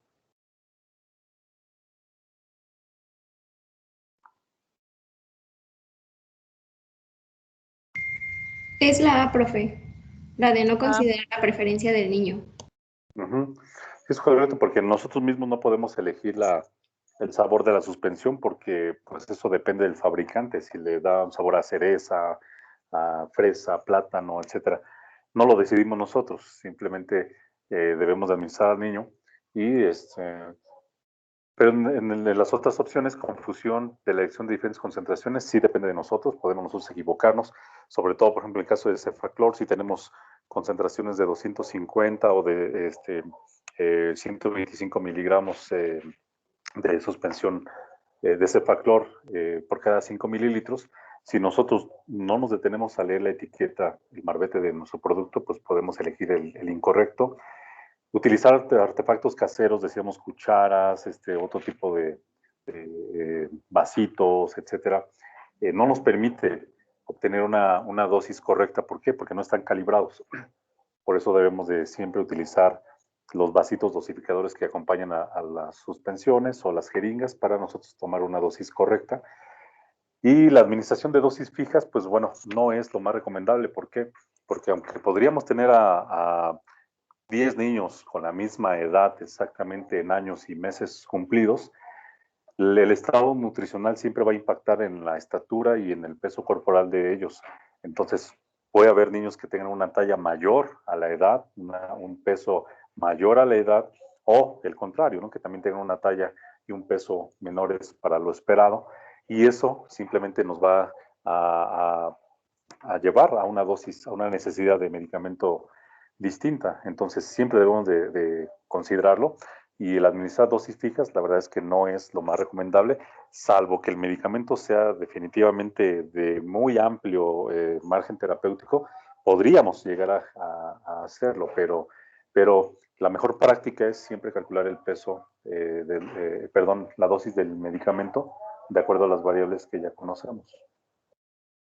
Speaker 5: Es la A, profe. La de no considerar la preferencia del niño.
Speaker 1: Es correcto, porque nosotros mismos no podemos elegir el sabor de la suspensión, porque pues eso depende del fabricante, si le da un sabor a cereza, a fresa, plátano, etcétera. No lo decidimos nosotros, simplemente debemos de administrar al niño. Pero en las otras opciones, confusión de la elección de diferentes concentraciones, sí depende de nosotros, podemos nosotros equivocarnos, sobre todo, por ejemplo, en el caso de cefaclor, si tenemos concentraciones de 250 o de 125 miligramos de suspensión de cefaclor por cada 5 mililitros, si nosotros no nos detenemos a leer la etiqueta, el marbete de nuestro producto, pues podemos elegir el incorrecto. Utilizar artefactos caseros, decíamos cucharas, otro tipo de vasitos, etcétera, no nos permite obtener una dosis correcta. ¿Por qué? Porque no están calibrados. Por eso debemos de siempre utilizar los vasitos dosificadores que acompañan a las suspensiones o las jeringas para nosotros tomar una dosis correcta. Y la administración de dosis fijas, pues bueno, no es lo más recomendable. ¿Por qué? Porque aunque podríamos tener a 10 niños con la misma edad, exactamente en años y meses cumplidos, el estado nutricional siempre va a impactar en la estatura y en el peso corporal de ellos. Entonces, puede haber niños que tengan una talla mayor a la edad, un peso mayor a la edad, o el contrario, ¿no? Que también tengan una talla y un peso menores para lo esperado. y eso simplemente nos va a llevar a una dosis, a una necesidad de medicamento distinta. Entonces siempre debemos de considerarlo, y el administrar dosis fijas la verdad es que no es lo más recomendable, salvo que el medicamento sea definitivamente de muy amplio margen terapéutico. Podríamos llegar a hacerlo, pero la mejor práctica es siempre calcular el peso, perdón, la dosis del medicamento de acuerdo a las variables que ya conocemos.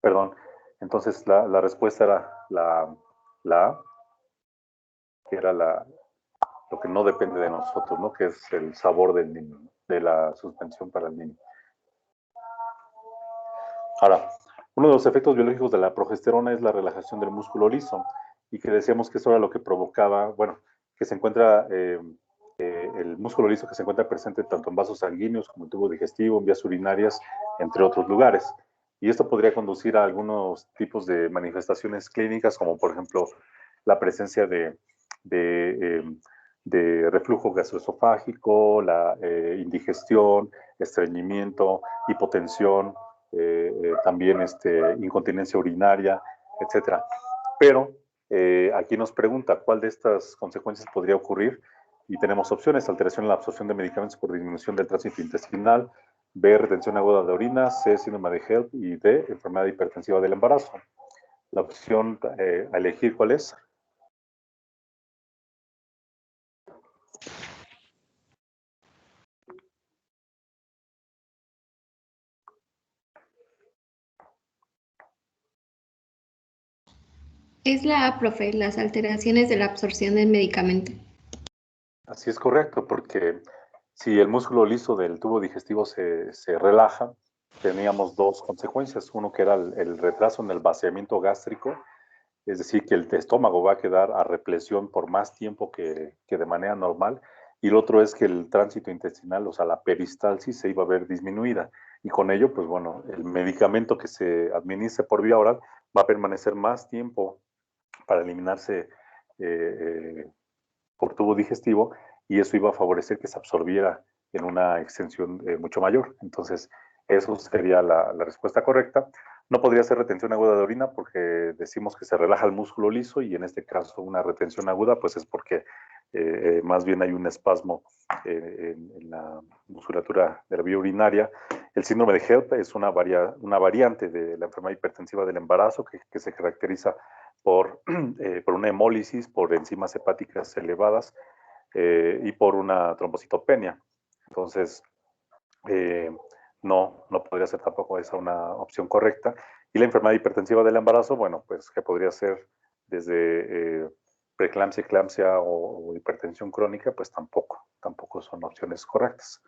Speaker 1: Perdón, entonces la respuesta era la A, que era lo que no depende de nosotros, ¿no? Que es el sabor del niño, ¿no? De la suspensión para el niño. Ahora, uno de los efectos biológicos de la progesterona es la relajación del músculo liso, y que decíamos que eso era lo que provocaba, bueno, que se encuentra el músculo liso, que se encuentra presente tanto en vasos sanguíneos como en tubo digestivo, en vías urinarias, entre otros lugares. Y esto podría conducir a algunos tipos de manifestaciones clínicas, como por ejemplo la presencia de reflujo gastroesofágico, la indigestión, estreñimiento, hipotensión, también incontinencia urinaria, etcétera. Pero aquí nos pregunta cuál de estas consecuencias podría ocurrir, y tenemos opciones: alteración en la absorción de medicamentos por disminución del tránsito intestinal, B, retención aguda de orina, C, síndrome de HELP, y D, enfermedad hipertensiva del embarazo. La opción a elegir, ¿cuál es?
Speaker 5: Es la A, profe, las alteraciones de la absorción del medicamento.
Speaker 1: Así es correcto, porque si el músculo liso del tubo digestivo se relaja, teníamos dos consecuencias. Uno, que era el retraso en el vaciamiento gástrico, es decir, que el estómago va a quedar a represión por más tiempo que de manera normal. Y el otro es que el tránsito intestinal, o sea, la peristalsis, se iba a ver disminuida. Y con ello, pues bueno, el medicamento que se administre por vía oral va a permanecer más tiempo para eliminarse por tubo digestivo, y eso iba a favorecer que se absorbiera en una extensión mucho mayor. Entonces, eso sería la respuesta correcta. No podría ser retención aguda de orina, porque decimos que se relaja el músculo liso, y en este caso una retención aguda pues es porque más bien hay un espasmo en la musculatura de la vía urinaria. El síndrome de HELP es una variante de la enfermedad hipertensiva del embarazo, que se caracteriza por una hemólisis, por enzimas hepáticas elevadas, y por una trombocitopenia. Entonces, no podría ser tampoco esa una opción correcta. Y la enfermedad hipertensiva del embarazo, bueno, pues que podría ser desde preeclampsia, eclampsia o hipertensión crónica, pues tampoco son opciones correctas.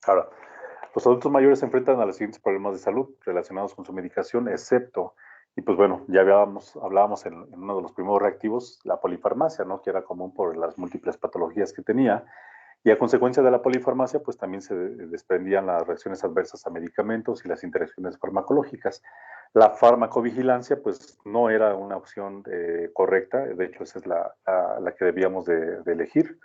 Speaker 1: Ahora, los adultos mayores se enfrentan a los siguientes problemas de salud relacionados con su medicación, excepto, y pues bueno, ya hablábamos en uno de los primeros reactivos, la polifarmacia, ¿no? Que era común por las múltiples patologías que tenía, y a consecuencia de la polifarmacia, pues también se desprendían las reacciones adversas a medicamentos y las interacciones farmacológicas. La farmacovigilancia, pues no era una opción correcta, de hecho esa es la que debíamos de elegir,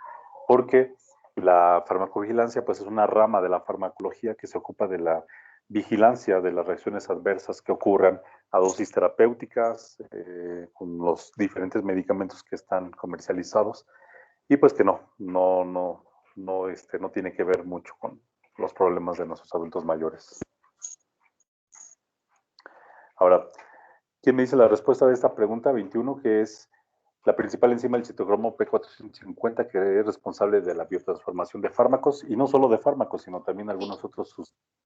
Speaker 1: porque la farmacovigilancia pues es una rama de la farmacología que se ocupa de la vigilancia de las reacciones adversas que ocurran a dosis terapéuticas con los diferentes medicamentos que están comercializados, y pues que no tiene que ver mucho con los problemas de nuestros adultos mayores. Ahora, ¿quién me dice la respuesta de esta pregunta 21, que es la principal enzima del citocromo P450, que es responsable de la biotransformación de fármacos, y no solo de fármacos, sino también algunos otros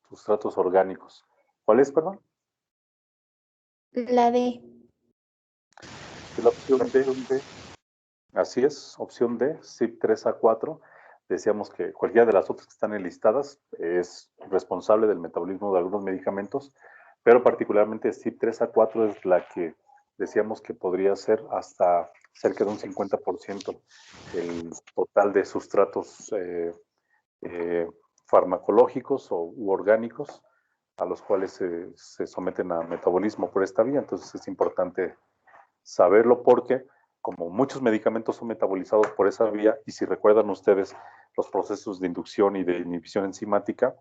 Speaker 1: sustratos orgánicos? ¿Cuál es, perdón?
Speaker 2: La D.
Speaker 1: La opción D. Así es, opción D, CYP3A4. Decíamos que cualquiera de las otras que están enlistadas es responsable del metabolismo de algunos medicamentos, pero particularmente CYP3A4 es la que decíamos que podría ser hasta cerca de un 50% el total de sustratos farmacológicos u orgánicos a los cuales se someten a metabolismo por esta vía. Entonces es importante saberlo, porque como muchos medicamentos son metabolizados por esa vía, y si recuerdan ustedes los procesos de inducción y de inhibición enzimática,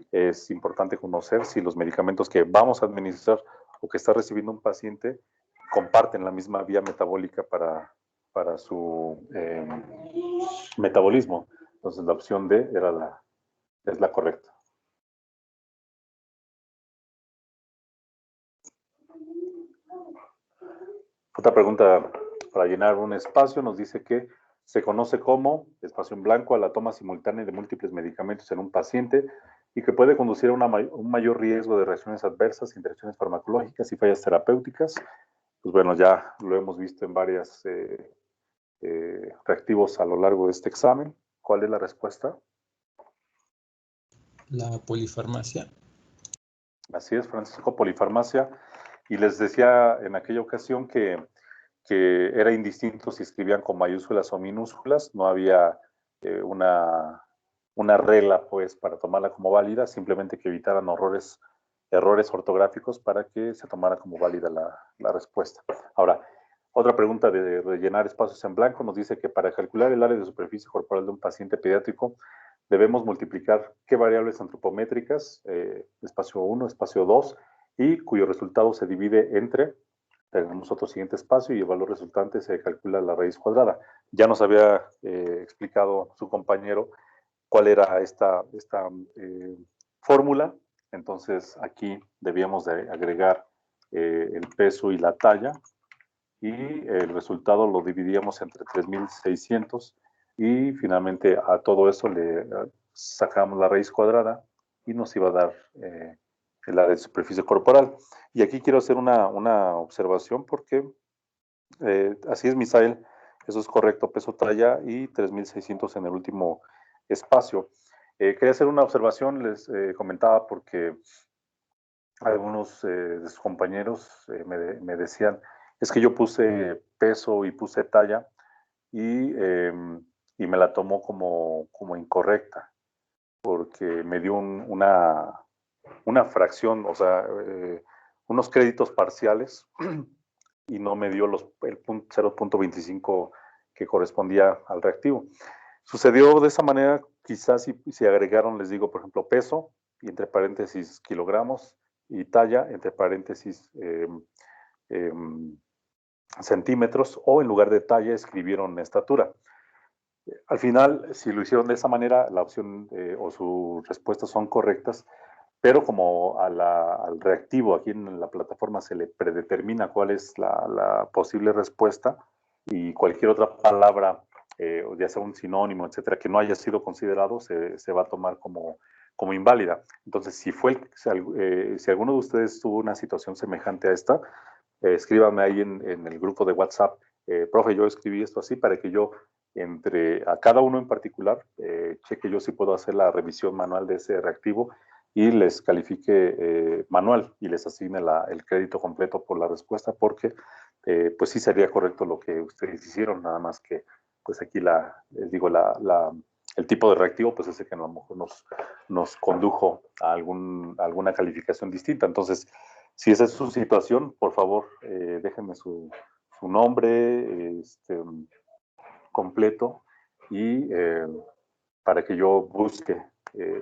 Speaker 1: es importante conocer si los medicamentos que vamos a administrar o que está recibiendo un paciente comparten la misma vía metabólica para su metabolismo. Entonces la opción D es la correcta. Otra pregunta para llenar un espacio nos dice que se conoce como espacio en blanco a la toma simultánea de múltiples medicamentos en un paciente y que puede conducir a un mayor riesgo de reacciones adversas, interacciones farmacológicas y fallas terapéuticas. Pues bueno, ya lo hemos visto en varios reactivos a lo largo de este examen. ¿Cuál es la respuesta?
Speaker 4: La polifarmacia.
Speaker 1: Así es, Francisco, polifarmacia. Y les decía en aquella ocasión que era indistinto si escribían con mayúsculas o minúsculas, no había una regla pues para tomarla como válida, simplemente que evitaran errores ortográficos para que se tomara como válida la respuesta. Ahora, otra pregunta de rellenar espacios en blanco nos dice que para calcular el área de superficie corporal de un paciente pediátrico debemos multiplicar qué variables antropométricas, espacio 1, espacio 2, y cuyo resultado se divide entre, tenemos otro siguiente espacio y el valor resultante se calcula la raíz cuadrada. Ya nos había explicado su compañero cuál era esta fórmula, entonces aquí debíamos de agregar el peso y la talla, y el resultado lo dividíamos entre 3.600 y finalmente a todo eso le sacamos la raíz cuadrada y nos iba a dar el área de superficie corporal. Y aquí quiero hacer una observación porque así es, Misael, eso es correcto, peso, talla y 3.600 en el último espacio. Quería hacer una observación, les comentaba porque algunos de sus compañeros me decían, es que yo puse peso y puse talla y me la tomó como incorrecta, porque me dio una fracción, o sea, unos créditos parciales y no me dio el 0.25 que correspondía al reactivo. Sucedió de esa manera, quizás si agregaron, les digo, por ejemplo, peso y entre paréntesis kilogramos y talla, entre paréntesis centímetros, o en lugar de talla escribieron estatura. Al final, si lo hicieron de esa manera, la opción o sus respuestas son correctas, pero como al reactivo aquí en la plataforma se le predetermina cuál es la posible respuesta y cualquier otra palabra, ya sea un sinónimo, etcétera, que no haya sido considerado, se va a tomar como inválida. Entonces, si alguno de ustedes tuvo una situación semejante a esta, escríbame ahí en el grupo de WhatsApp, profe, yo escribí esto así, para que yo a cada uno en particular cheque yo si puedo hacer la revisión manual de ese reactivo y les califique manual y les asigne el crédito completo por la respuesta, porque pues sí sería correcto lo que ustedes hicieron, nada más que pues aquí les digo, el tipo de reactivo pues ese que a lo mejor nos condujo a alguna calificación distinta. Entonces, si esa es su situación, por favor, déjenme su nombre completo y para que yo busque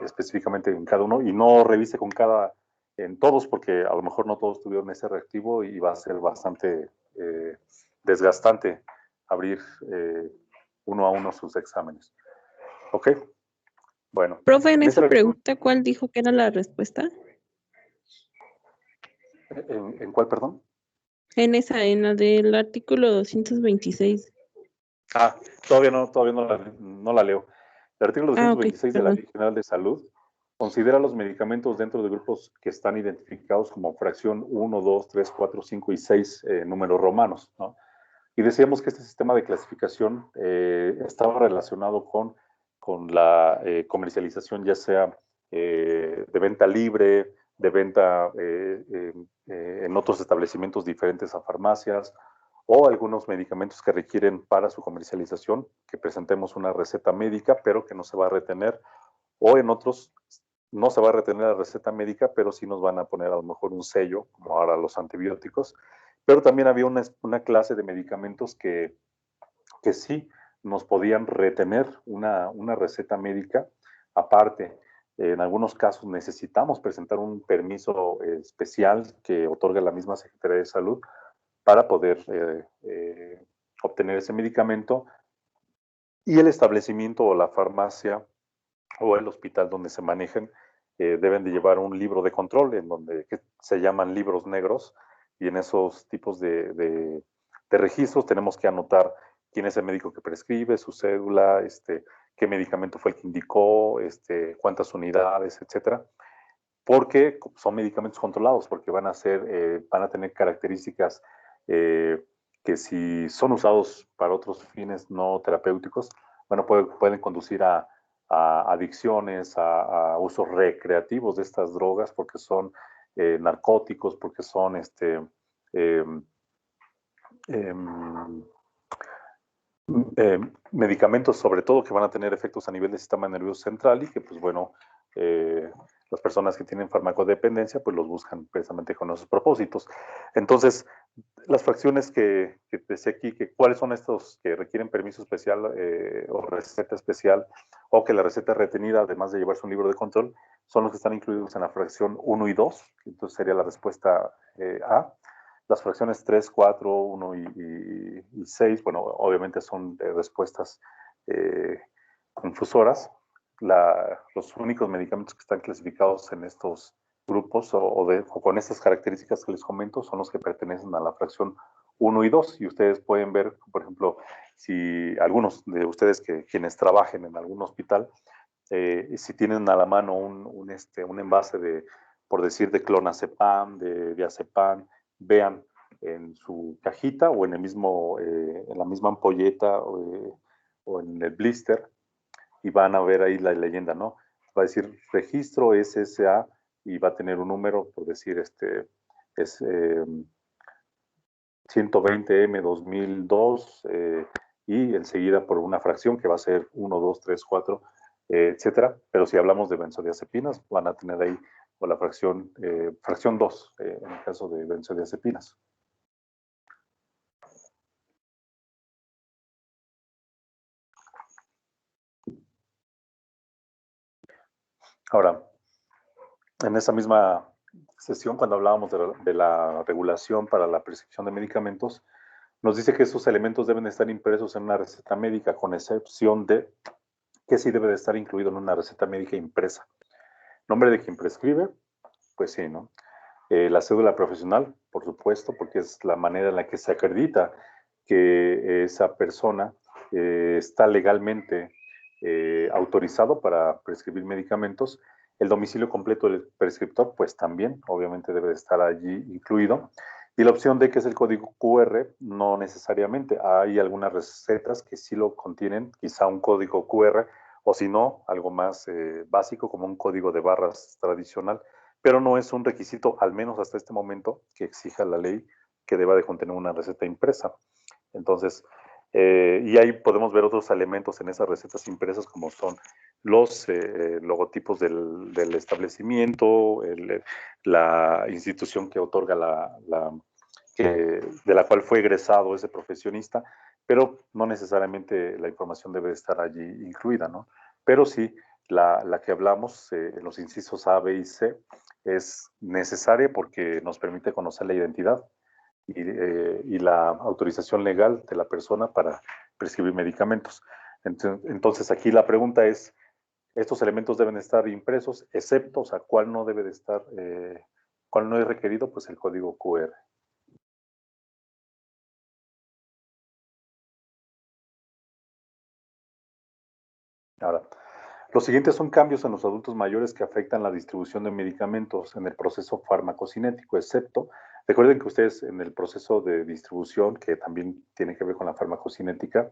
Speaker 1: específicamente en cada uno y no revise en todos, porque a lo mejor no todos tuvieron ese reactivo y va a ser bastante desgastante abrir uno a uno sus exámenes. ¿Ok? Bueno.
Speaker 2: Profe, en esa pregunta, ¿cuál dijo que era la respuesta?
Speaker 1: ¿En cuál, perdón?
Speaker 2: En la del artículo 226.
Speaker 1: Todavía no la leo. El artículo 226 de la Ley General de Salud considera los medicamentos dentro de grupos que están identificados como fracción 1, 2, 3, 4, 5 y 6 números romanos, ¿no? Y decíamos que este sistema de clasificación estaba relacionado con la comercialización, ya sea de venta libre, de venta en otros establecimientos diferentes a farmacias, o algunos medicamentos que requieren para su comercialización que presentemos una receta médica, pero que no se va a retener, o en otros no se va a retener la receta médica, pero sí nos van a poner a lo mejor un sello, como ahora los antibióticos. Pero también había una clase de medicamentos que que sí nos podían retener una receta médica aparte. En algunos casos necesitamos presentar un permiso especial que otorga la misma Secretaría de Salud para poder obtener ese medicamento, y el establecimiento o la farmacia o el hospital donde se manejen deben de llevar un libro de control en donde que se llaman libros negros, y en esos tipos de registros tenemos que anotar quién es el médico que prescribe, su cédula, qué medicamento fue el que indicó, cuántas unidades, etcétera, porque son medicamentos controlados, porque van a tener características que si son usados para otros fines no terapéuticos, bueno, pueden conducir a adicciones, a usos recreativos de estas drogas, porque son narcóticos, porque son eh, medicamentos sobre todo que van a tener efectos a nivel del sistema nervioso central, y que pues bueno, las personas que tienen farmacodependencia pues los buscan precisamente con esos propósitos. Entonces, las fracciones que decía aquí, que cuáles son estos que requieren permiso especial o receta especial, o que la receta retenida, además de llevarse un libro de control, son los que están incluidos en la fracción 1 y 2, entonces sería la respuesta A. Las fracciones 3, 4, 1 y 6, bueno, obviamente son respuestas confusoras. Los únicos medicamentos que están clasificados en estos grupos o con estas características que les comento son los que pertenecen a la fracción 1 y 2. Y ustedes pueden ver, por ejemplo, si algunos de ustedes quienes trabajen en algún hospital, si tienen a la mano un envase por decir, de clonazepam, de diazepam, vean en su cajita o en la misma ampolleta o en el blister, y van a ver ahí la leyenda, ¿no? Va a decir registro SSA y va a tener un número, por decir, es 120M2002, y enseguida por una fracción que va a ser 1, 2, 3, 4, etcétera. Pero si hablamos de benzodiazepinas, van a tener ahí o la fracción 2, en el caso de benzodiazepinas. Ahora, en esa misma sesión, cuando hablábamos de la regulación para la prescripción de medicamentos, nos dice que esos elementos deben estar impresos en una receta médica, con excepción de que sí debe de estar incluido en una receta médica impresa. Nombre de quien prescribe, pues sí, ¿no? La cédula profesional, por supuesto, porque es la manera en la que se acredita que esa persona está legalmente autorizado para prescribir medicamentos. El domicilio completo del prescriptor, pues también, obviamente, debe de estar allí incluido. Y la opción D, que es el código QR, no necesariamente. Hay algunas recetas que sí lo contienen, quizá un código QR, o si no, algo más básico como un código de barras tradicional, pero no es un requisito, al menos hasta este momento, que exija la ley que deba de contener una receta impresa. Entonces, y ahí podemos ver otros elementos en esas recetas impresas, como son los logotipos del establecimiento, la institución que otorga de la cual fue egresado ese profesionista, pero no necesariamente la información debe estar allí incluida, ¿no? Pero sí, la que hablamos, en los incisos A, B y C, es necesaria porque nos permite conocer la identidad y la autorización legal de la persona para prescribir medicamentos. Entonces, aquí la pregunta es, estos elementos deben estar impresos, excepto, o sea, ¿cuál no debe de estar, cuál no es requerido? Pues el código QR. Ahora, los siguientes son cambios en los adultos mayores que afectan la distribución de medicamentos en el proceso farmacocinético, excepto, recuerden que ustedes en el proceso de distribución, que también tiene que ver con la farmacocinética,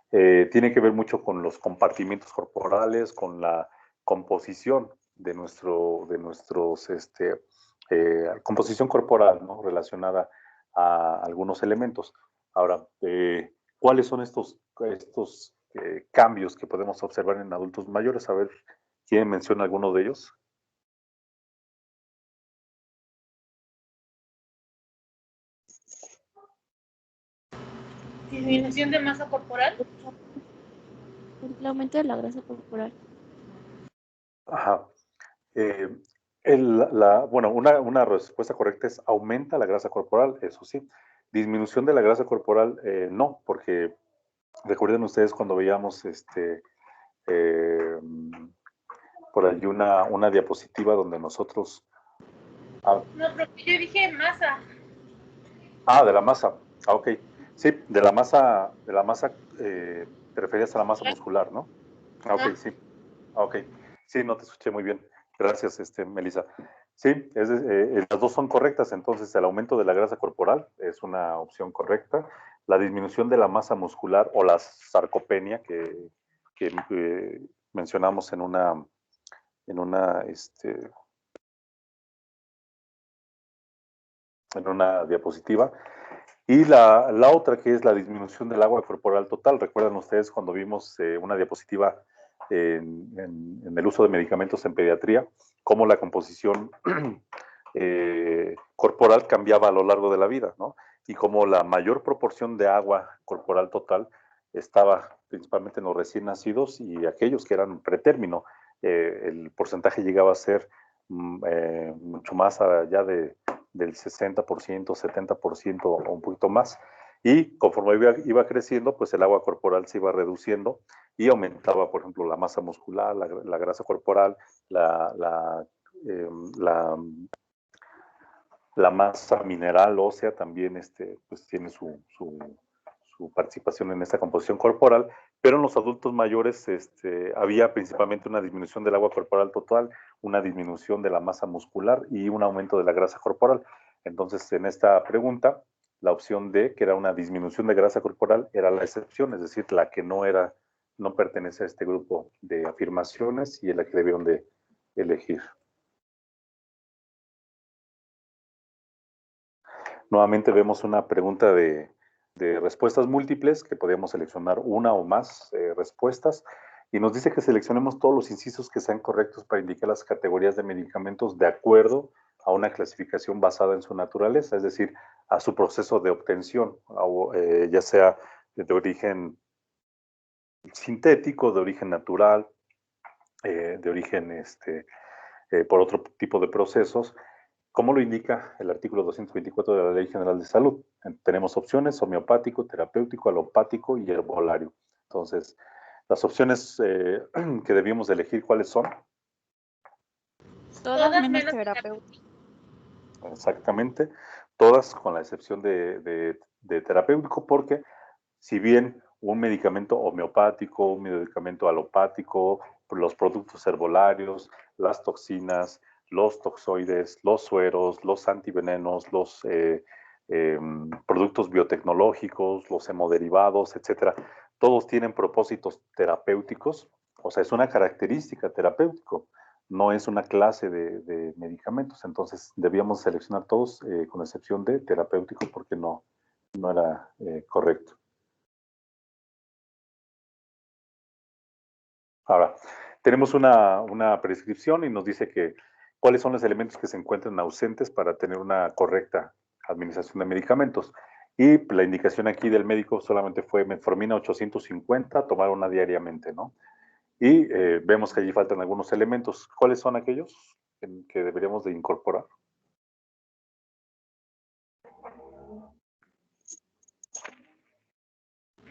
Speaker 1: tiene que ver mucho con los compartimientos corporales, con la composición de composición corporal, ¿no? Relacionada a algunos elementos. Ahora, ¿cuáles son estos cambios que podemos observar en adultos mayores? A ver, ¿quién menciona alguno de ellos?
Speaker 6: Disminución de masa corporal.
Speaker 7: El aumento de la grasa corporal.
Speaker 1: Ajá. Bueno, una respuesta correcta es aumenta la grasa corporal, eso sí. Disminución de la grasa corporal, no, porque recuerden ustedes cuando veíamos por allí una diapositiva donde nosotros...
Speaker 6: No, profe, yo dije masa.
Speaker 1: de la masa. Ok. Sí, de la masa, te referías a la masa muscular, ¿no? Ok, sí. Ok. Sí, no te escuché muy bien. Gracias, Melissa. Sí, las dos son correctas. Entonces, el aumento de la grasa corporal es una opción correcta. La disminución de la masa muscular o la sarcopenia que mencionamos en una diapositiva. Y la otra que es la disminución del agua corporal total. ¿Recuerdan ustedes cuando vimos una diapositiva en el uso de medicamentos en pediatría, cómo la composición corporal cambiaba a lo largo de la vida, ¿no? Y cómo la mayor proporción de agua corporal total estaba principalmente en los recién nacidos y aquellos que eran pretérmino. El porcentaje llegaba a ser mucho más allá del 60%, 70% o un poquito más. Y conforme iba creciendo, pues el agua corporal se iba reduciendo y aumentaba, por ejemplo, la masa muscular, la grasa corporal, la masa mineral ósea también pues tiene su participación en esta composición corporal, pero en los adultos mayores había principalmente una disminución del agua corporal total, una disminución de la masa muscular y un aumento de la grasa corporal. Entonces, en esta pregunta, la opción D, que era una disminución de grasa corporal, era la excepción, es decir, la que no pertenece a este grupo de afirmaciones y es la que debieron de elegir. Nuevamente vemos una pregunta de respuestas múltiples, que podíamos seleccionar una o más respuestas, y nos dice que seleccionemos todos los incisos que sean correctos para indicar las categorías de medicamentos de acuerdo a una clasificación basada en su naturaleza, es decir, a su proceso de obtención, ya sea de origen sintético, de origen natural, de origen por otro tipo de procesos. ¿Cómo lo indica el artículo 224 de la Ley General de Salud? Tenemos opciones: homeopático, terapéutico, alopático y herbolario. Entonces, las opciones que debíamos de elegir, ¿cuáles son?
Speaker 7: Todas menos terapéuticas.
Speaker 1: Exactamente, todas con la excepción de terapéutico, porque si bien un medicamento homeopático, un medicamento alopático, los productos herbolarios, las toxinas, los toxoides, los sueros, los antivenenos, los productos biotecnológicos, los hemoderivados, etcétera, todos tienen propósitos terapéuticos, o sea, es una característica terapéutico, no es una clase de medicamentos, entonces debíamos seleccionar todos con excepción de terapéutico porque no era correcto. Ahora, tenemos una prescripción y nos dice que cuáles son los elementos que se encuentran ausentes para tener una correcta administración de medicamentos. Y la indicación aquí del médico solamente fue metformina 850, tomar una diariamente, ¿no? Y vemos que allí faltan algunos elementos. ¿Cuáles son aquellos que deberíamos de incorporar?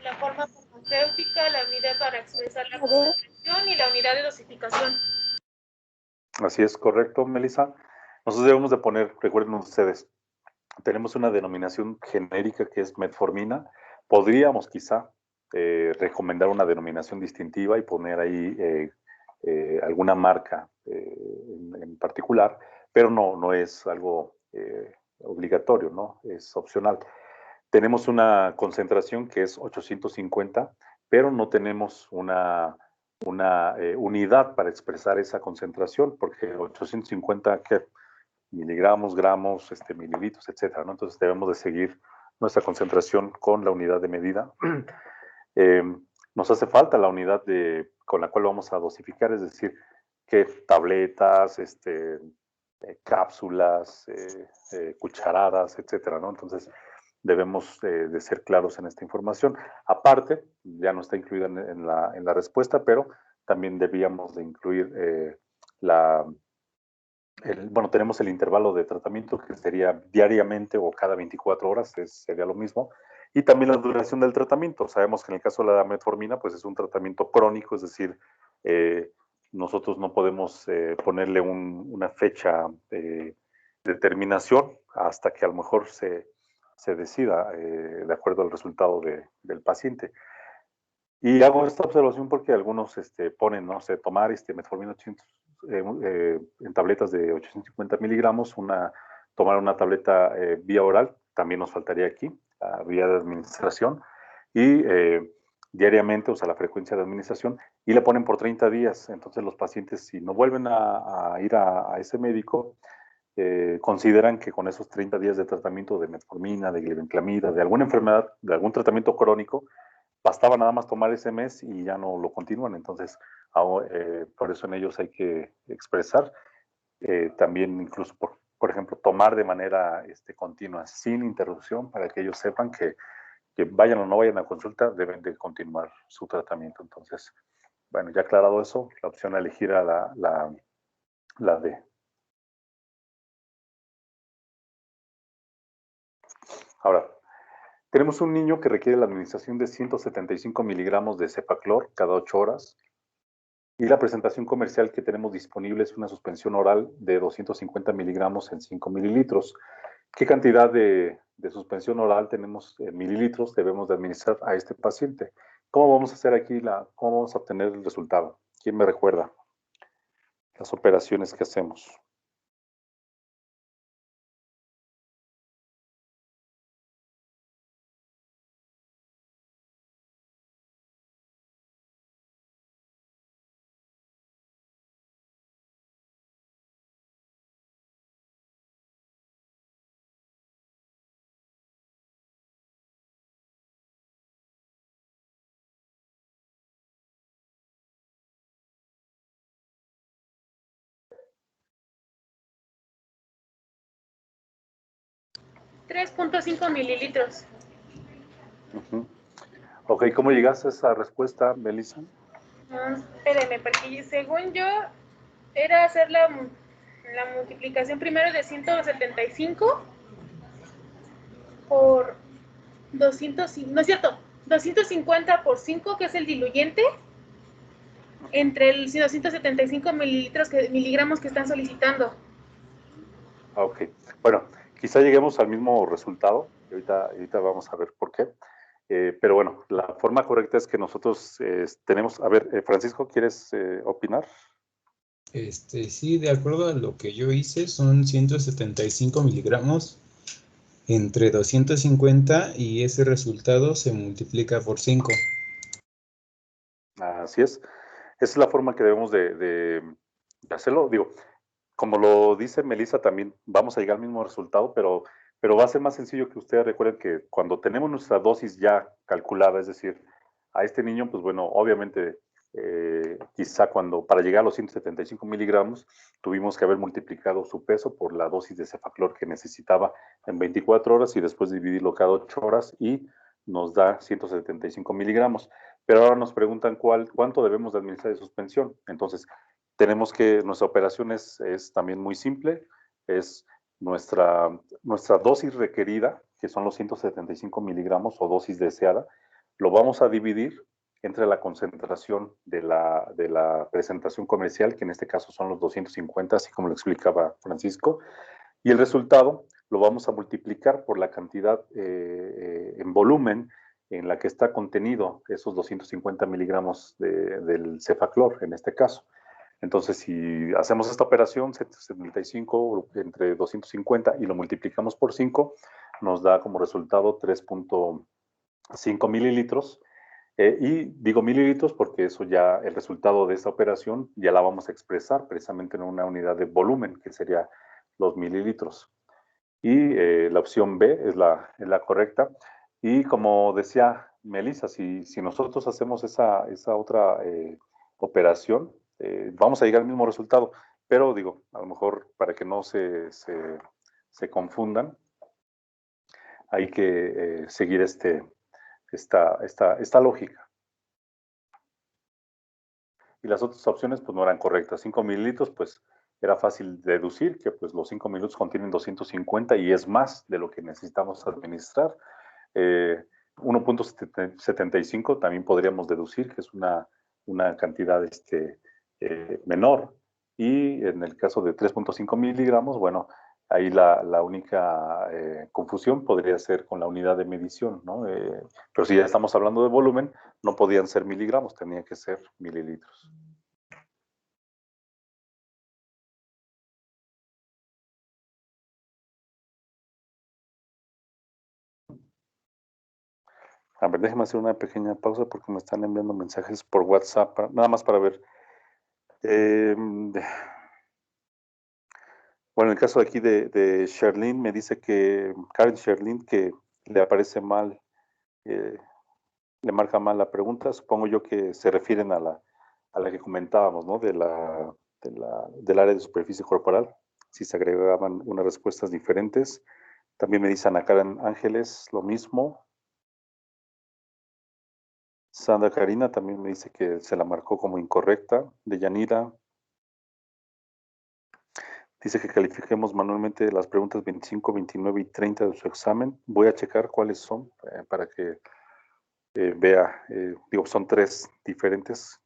Speaker 6: La forma farmacéutica, la unidad para expresar la concentración y la unidad de dosificación.
Speaker 1: Así es, correcto, Melissa. Nosotros debemos de poner, recuerden ustedes, tenemos una denominación genérica que es metformina. Podríamos quizá recomendar una denominación distintiva y poner ahí alguna marca en particular, pero no es algo obligatorio, ¿no? Es opcional. Tenemos una concentración que es 850, pero no tenemos una unidad para expresar esa concentración, porque 850, ¿qué? Miligramos, gramos, mililitros, etcétera, ¿no? Entonces debemos de seguir nuestra concentración con la unidad de medida. Nos hace falta la unidad con la cual vamos a dosificar, es decir, que tabletas, cápsulas, cucharadas, etcétera, ¿no? Entonces debemos de ser claros en esta información. Aparte, ya no está incluida en la respuesta, pero también debíamos de incluir bueno, tenemos el intervalo de tratamiento que sería diariamente o cada 24 horas, sería lo mismo, y también la duración del tratamiento. Sabemos que en el caso de la metformina, pues es un tratamiento crónico, es decir, nosotros no podemos ponerle una fecha de determinación hasta que a lo mejor se decida de acuerdo al resultado del paciente. Y hago esta observación porque algunos ponen, no sé, tomar metformina 800, en tabletas de 850 miligramos, tomar una tableta vía oral, también nos faltaría aquí, la vía de administración, y diariamente, o sea, la frecuencia de administración, y le ponen por 30 días. Entonces los pacientes, si no vuelven a ir a ese médico, consideran que con esos 30 días de tratamiento de metformina, de glibenclamida, de alguna enfermedad, de algún tratamiento crónico, bastaba nada más tomar ese mes y ya no lo continúan. Entonces, por eso en ellos hay que expresar también incluso, por ejemplo, tomar de manera continua, sin interrupción, para que ellos sepan que vayan o no vayan a consulta, deben de continuar su tratamiento. Entonces, bueno, ya aclarado eso, la opción a elegir era la D. Ahora, tenemos un niño que requiere la administración de 175 miligramos de Cepaclor cada 8 horas. Y la presentación comercial que tenemos disponible es una suspensión oral de 250 miligramos en 5 mililitros. ¿Qué cantidad de suspensión oral tenemos en mililitros debemos de administrar a este paciente? ¿Cómo vamos a hacer aquí cómo vamos a obtener el resultado? ¿Quién me recuerda las operaciones que hacemos?
Speaker 6: $3.5 mililitros.
Speaker 1: Ok, ¿cómo llegaste a esa respuesta, Melissa?
Speaker 6: Espéreme, porque según yo era hacer la multiplicación primero de 175 por 200, no es cierto, 250 por 5, que es el diluyente, entre el 275 miligramos que están solicitando.
Speaker 1: Ok, bueno, quizá lleguemos al mismo resultado, y ahorita vamos a ver por qué. Pero bueno, la forma correcta es que nosotros tenemos, a ver, Francisco, ¿quieres opinar?
Speaker 4: Sí, de acuerdo a lo que yo hice, son 175 miligramos entre 250 y ese resultado se multiplica por 5.
Speaker 1: Así es. Esa es la forma que debemos de hacerlo. Digo, como lo dice Melissa, también vamos a llegar al mismo resultado, pero va a ser más sencillo que ustedes recuerden que cuando tenemos nuestra dosis ya calculada, es decir, a este niño, pues bueno, obviamente, quizá para llegar a los 175 miligramos, tuvimos que haber multiplicado su peso por la dosis de Cepaclor que necesitaba en 24 horas y después dividirlo cada 8 horas y nos da 175 miligramos. Pero ahora nos preguntan cuánto debemos de administrar de suspensión. Entonces, nuestra operación es también muy simple, es nuestra dosis requerida, que son los 175 miligramos o dosis deseada, lo vamos a dividir entre la concentración de la presentación comercial, que en este caso son los 250, así como lo explicaba Francisco, y el resultado lo vamos a multiplicar por la cantidad en volumen en la que está contenido esos 250 miligramos del Cepaclor, en este caso. Entonces, si hacemos esta operación, 75 entre 250 y lo multiplicamos por 5, nos da como resultado 3.5 mililitros. Y digo mililitros porque eso ya, el resultado de esta operación, ya la vamos a expresar precisamente en una unidad de volumen, que sería los mililitros. Y la opción B es la correcta. Y como decía Melissa, si nosotros hacemos esa otra operación, vamos a llegar al mismo resultado. Pero digo, a lo mejor para que no se confundan, hay que seguir esta lógica. Y las otras opciones pues no eran correctas. 5 mililitros, pues era fácil deducir que pues los 5 mililitros contienen 250 y es más de lo que necesitamos administrar. 1.75 también podríamos deducir que es una cantidad menor. Y en el caso de 3.5 miligramos, bueno, ahí la única confusión podría ser con la unidad de medición, ¿no? Pero si ya estamos hablando de volumen, no podían ser miligramos, tenía que ser mililitros. A ver, déjeme hacer una pequeña pausa porque me están enviando mensajes por WhatsApp, nada más para ver. Bueno, en el caso aquí de Sherlyn, me dice que Karen Sherlyn que le aparece mal, le marca mal la pregunta. Supongo yo que se refieren a la que comentábamos, ¿no? Del área de superficie corporal, si se agregaban unas respuestas diferentes. También me dice Ana Karen Ángeles lo mismo. Sandra Karina también me dice que se la marcó como incorrecta. De Yanira dice que califiquemos manualmente las preguntas 25, 29 y 30 de su examen. Voy a checar cuáles son para que vea. Digo, son 3 diferentes.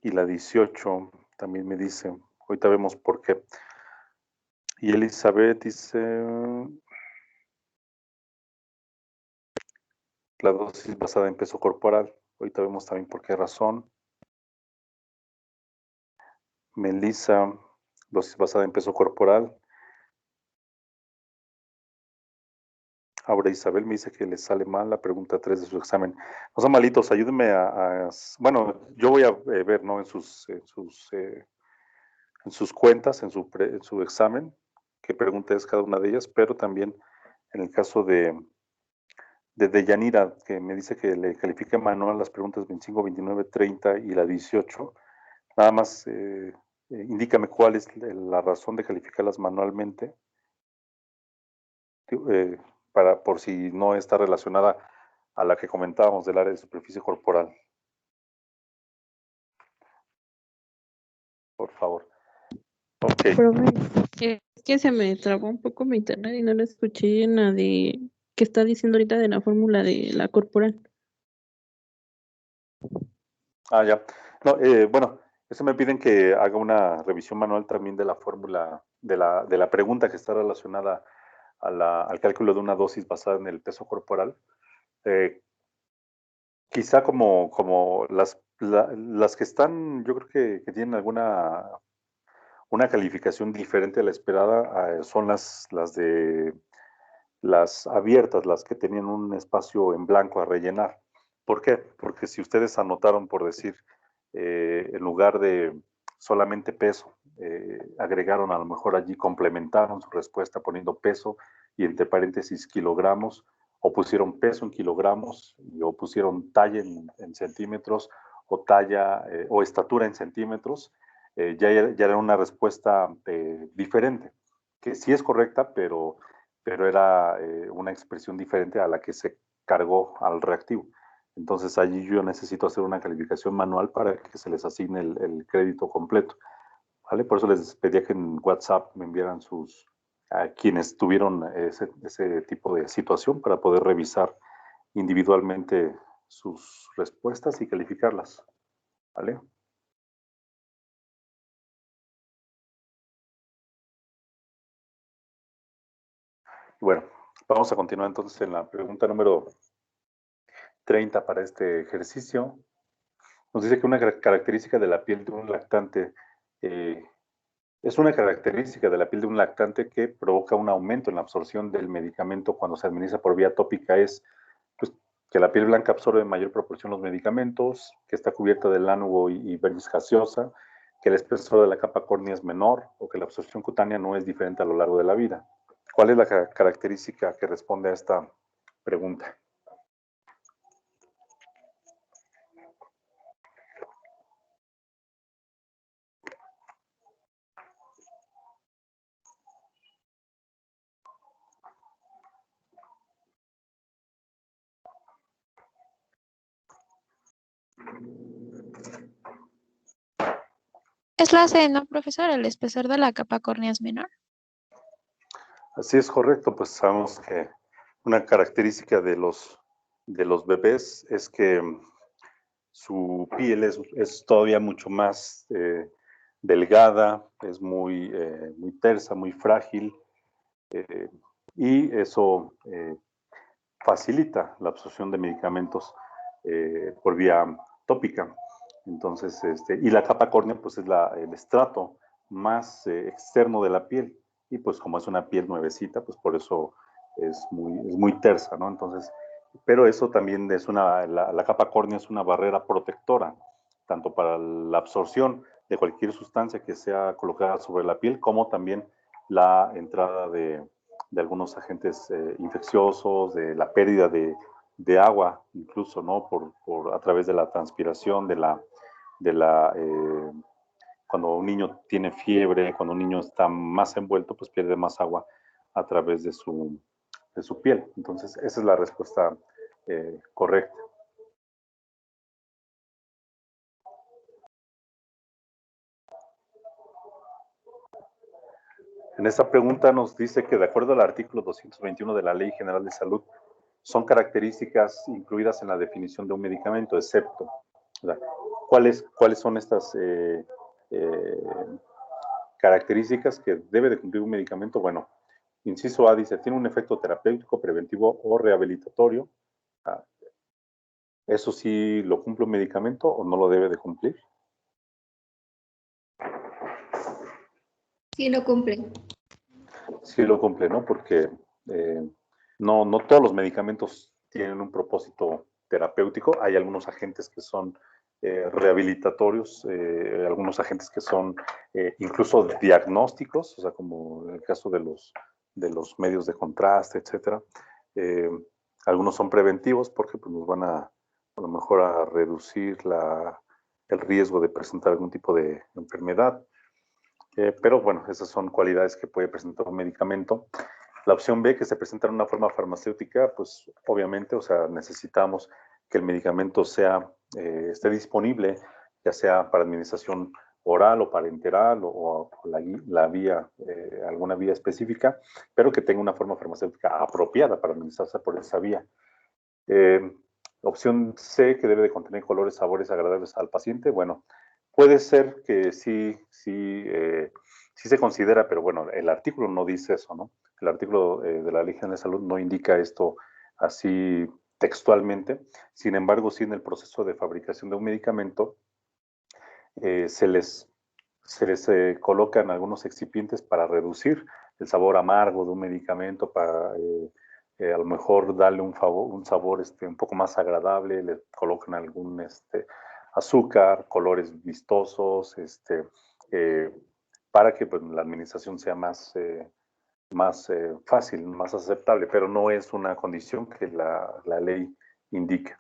Speaker 1: Y la 18 también me dice. Ahorita vemos por qué. Y Elizabeth dice la dosis basada en peso corporal. Ahorita vemos también por qué razón. Melissa, dosis basada en peso corporal. Ahora Isabel me dice que le sale mal la pregunta 3 de su examen. No sean malitos, ayúdenme bueno, yo voy a ver, ¿no? En sus cuentas, en su examen, qué pregunta es cada una de ellas, pero también en el caso de Yanira, que me dice que le califique manual las preguntas 25, 29, 30 y la 18. Nada más indícame cuál es la razón de calificarlas manualmente, por si no está relacionada a la que comentábamos del área de superficie corporal. Por favor. Ok.
Speaker 2: Es que se me trabó un poco mi internet y no lo escuché en la de que está diciendo ahorita de la fórmula de la corporal.
Speaker 1: Ya. No, bueno, eso me piden que haga una revisión manual también de la fórmula, de la pregunta que está relacionada al cálculo de una dosis basada en el peso corporal. Quizá como las que están, yo creo que tienen una calificación diferente a la esperada, son las abiertas, las que tenían un espacio en blanco a rellenar. ¿Por qué? Porque si ustedes anotaron, por decir, en lugar de solamente peso, agregaron a lo mejor allí, complementaron su respuesta poniendo peso y entre paréntesis kilogramos, o pusieron peso en kilogramos, o pusieron talla en centímetros, o talla o estatura en centímetros, ya era una respuesta diferente, que sí es correcta, pero era una expresión diferente a la que se cargó al reactivo. Entonces allí yo necesito hacer una calificación manual para que se les asigne el crédito completo, ¿vale? Por eso les pedía que en WhatsApp me enviaran a quienes tuvieron ese tipo de situación para poder revisar individualmente sus respuestas y calificarlas, ¿vale? Bueno, vamos a continuar entonces en la pregunta número 30 para este ejercicio. Nos dice que una característica de la piel de un lactante es una característica de la piel de un lactante que provoca un aumento en la absorción del medicamento cuando se administra por vía tópica es pues, que la piel blanca absorbe en mayor proporción los medicamentos, que está cubierta de lánugo y vernis gaseosa, que el espesor de la capa córnea es menor o que la absorción cutánea no es diferente a lo largo de la vida. ¿Cuál es la característica que responde a esta pregunta?
Speaker 3: Es la C, ¿no, profesor? El espesor de la capa córnea es menor.
Speaker 1: Así es correcto, pues sabemos que una característica de los bebés es que su piel es todavía mucho más delgada, es muy tersa, muy frágil, y eso facilita la absorción de medicamentos por vía tópica. Entonces, y la capa córnea, pues es el estrato más externo de la piel. Y pues como es una piel nuevecita, pues por eso es muy tersa, ¿no? Entonces, pero eso también es la capa córnea es una barrera protectora, tanto para la absorción de cualquier sustancia que sea colocada sobre la piel, como también la entrada de algunos agentes infecciosos, de la pérdida de agua, incluso, ¿no? A través de la transpiración, cuando un niño tiene fiebre, cuando un niño está más envuelto, pues pierde más agua a través de su piel. Entonces, esa es la respuesta correcta. En esta pregunta nos dice que de acuerdo al artículo 221 de la Ley General de Salud, son características incluidas en la definición de un medicamento, excepto. O sea, ¿cuáles son estas características que debe de cumplir un medicamento? Bueno, inciso A dice, tiene un efecto terapéutico, preventivo o rehabilitatorio. ¿Eso sí lo cumple un medicamento o no lo debe de cumplir?
Speaker 5: Sí lo cumple.
Speaker 1: Sí lo cumple, ¿no? Porque no todos los medicamentos tienen un propósito terapéutico. Hay algunos agentes que son rehabilitatorios, algunos agentes que son incluso diagnósticos, o sea, como en el caso de los medios de contraste, etcétera. Algunos son preventivos porque pues, nos van a lo mejor a reducir el riesgo de presentar algún tipo de enfermedad. Pero bueno, esas son cualidades que puede presentar un medicamento. La opción B, que se presenta en una forma farmacéutica, pues obviamente, o sea, necesitamos que el medicamento esté disponible, ya sea para administración oral o parenteral o alguna vía específica, pero que tenga una forma farmacéutica apropiada para administrarse por esa vía. Opción C, que debe de contener colores, sabores agradables al paciente. Bueno, puede ser que sí se considera, pero bueno, el artículo no dice eso, ¿no? El artículo de la Ley General de Salud no indica esto así textualmente. Sin embargo, sí en el proceso de fabricación de un medicamento se les colocan algunos excipientes para reducir el sabor amargo de un medicamento, para a lo mejor darle un sabor un poco más agradable, le colocan algún azúcar, colores vistosos, para que pues, la administración sea más fácil, más aceptable, pero no es una condición que la ley indica.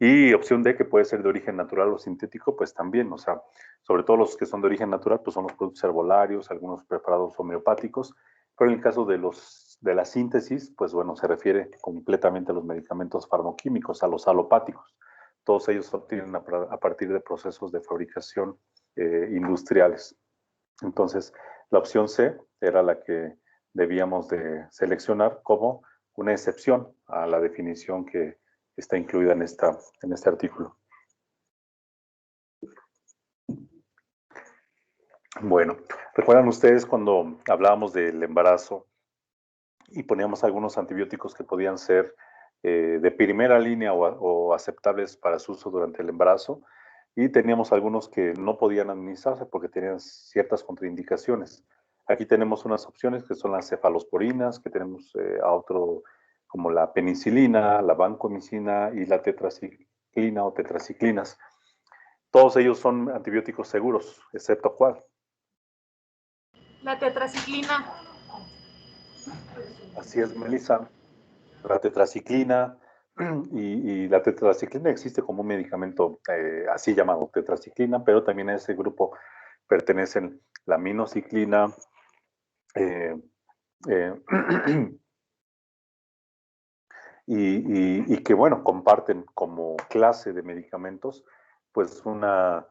Speaker 1: Y opción D, que puede ser de origen natural o sintético, pues también, o sea, sobre todo los que son de origen natural, pues son los productos herbolarios, algunos preparados homeopáticos, pero en el caso de la síntesis, pues bueno, se refiere completamente a los medicamentos farmacoquímicos, a los alopáticos. Todos ellos se obtienen a partir de procesos de fabricación industriales. Entonces, la opción C era la que debíamos de seleccionar como una excepción a la definición que está incluida en este artículo. Bueno, ¿recuerdan ustedes cuando hablábamos del embarazo y poníamos algunos antibióticos que podían ser de primera línea o aceptables para su uso durante el embarazo? Y teníamos algunos que no podían administrarse porque tenían ciertas contraindicaciones. Aquí tenemos unas opciones que son las cefalosporinas, que tenemos a otro como la penicilina, la vancomicina y la tetraciclina o tetraciclinas. Todos ellos son antibióticos seguros, excepto ¿cuál?
Speaker 6: La tetraciclina.
Speaker 1: Así es, Melissa. La tetraciclina y la tetraciclina existe como un medicamento así llamado tetraciclina, pero también a ese grupo pertenecen la minociclina, y que, bueno, comparten como clase de medicamentos, pues una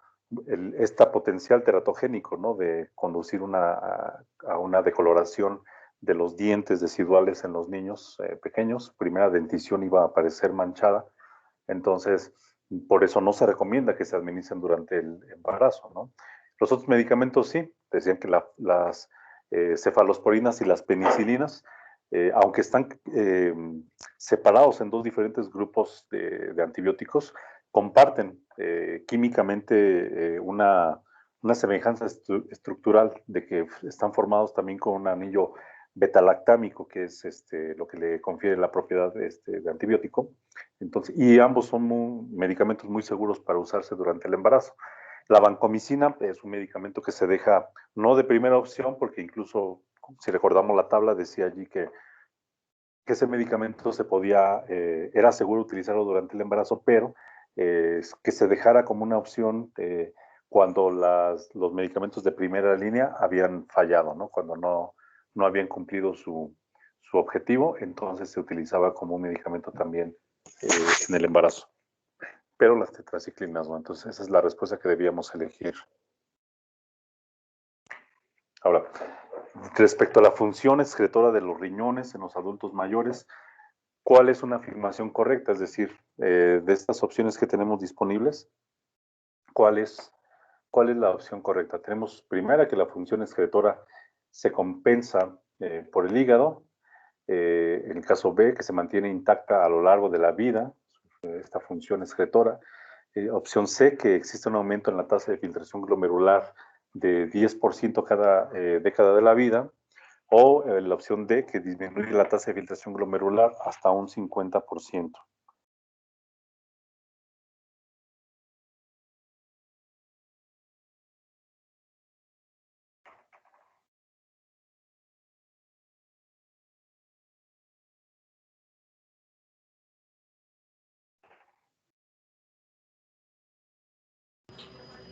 Speaker 1: esta potencial teratogénico, ¿no? De conducir a una decoloración de los dientes deciduales en los niños pequeños. Primera dentición iba a aparecer manchada. Entonces, por eso no se recomienda que se administren durante el embarazo, ¿no? Los otros medicamentos sí, decían que las cefalosporinas y las penicilinas, aunque están separados en dos diferentes grupos de antibióticos, comparten químicamente una semejanza estructural de que están formados también con un anillo betalactámico, que es lo que le confiere la propiedad de antibiótico. Entonces, y ambos son medicamentos muy seguros para usarse durante el embarazo. La vancomicina es un medicamento que se deja no de primera opción, porque incluso, si recordamos la tabla, decía allí que ese medicamento era seguro utilizarlo durante el embarazo, pero que se dejara como una opción cuando los medicamentos de primera línea habían fallado, ¿no? Cuando no habían cumplido su objetivo, entonces se utilizaba como un medicamento también en el embarazo. Pero las tetraciclinas, ¿no? Entonces esa es la respuesta que debíamos elegir. Ahora, respecto a la función excretora de los riñones en los adultos mayores, ¿cuál es una afirmación correcta? Es decir, de estas opciones que tenemos disponibles, ¿cuál es la opción correcta? Tenemos primera que la función excretora se compensa por el hígado. En el caso B, que se mantiene intacta a lo largo de la vida, esta función excretora. Opción C, que existe un aumento en la tasa de filtración glomerular de 10% cada década de la vida. O la opción D, que disminuye la tasa de filtración glomerular hasta un 50%.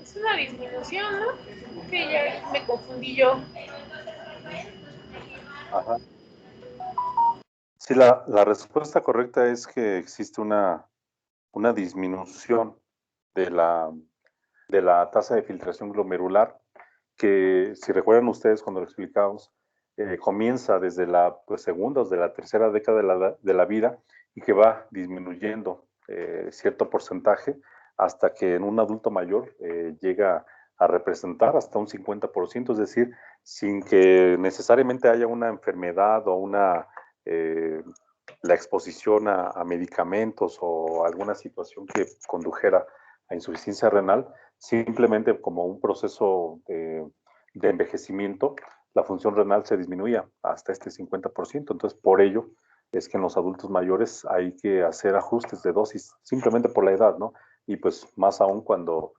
Speaker 6: Es una disminución, ¿no? Que ya me confundí yo.
Speaker 1: Ajá. Sí, la respuesta correcta es que existe una disminución de la tasa de filtración glomerular, que si recuerdan ustedes cuando lo explicamos, comienza desde la segunda o de la tercera década de la vida y que va disminuyendo cierto porcentaje hasta que en un adulto mayor llega a representar hasta un 50%, es decir, sin que necesariamente haya una enfermedad o la exposición a medicamentos o alguna situación que condujera a insuficiencia renal, simplemente como un proceso de envejecimiento, la función renal se disminuía hasta este 50%. Entonces, por ello es que en los adultos mayores hay que hacer ajustes de dosis, simplemente por la edad, ¿no? Y pues más aún cuando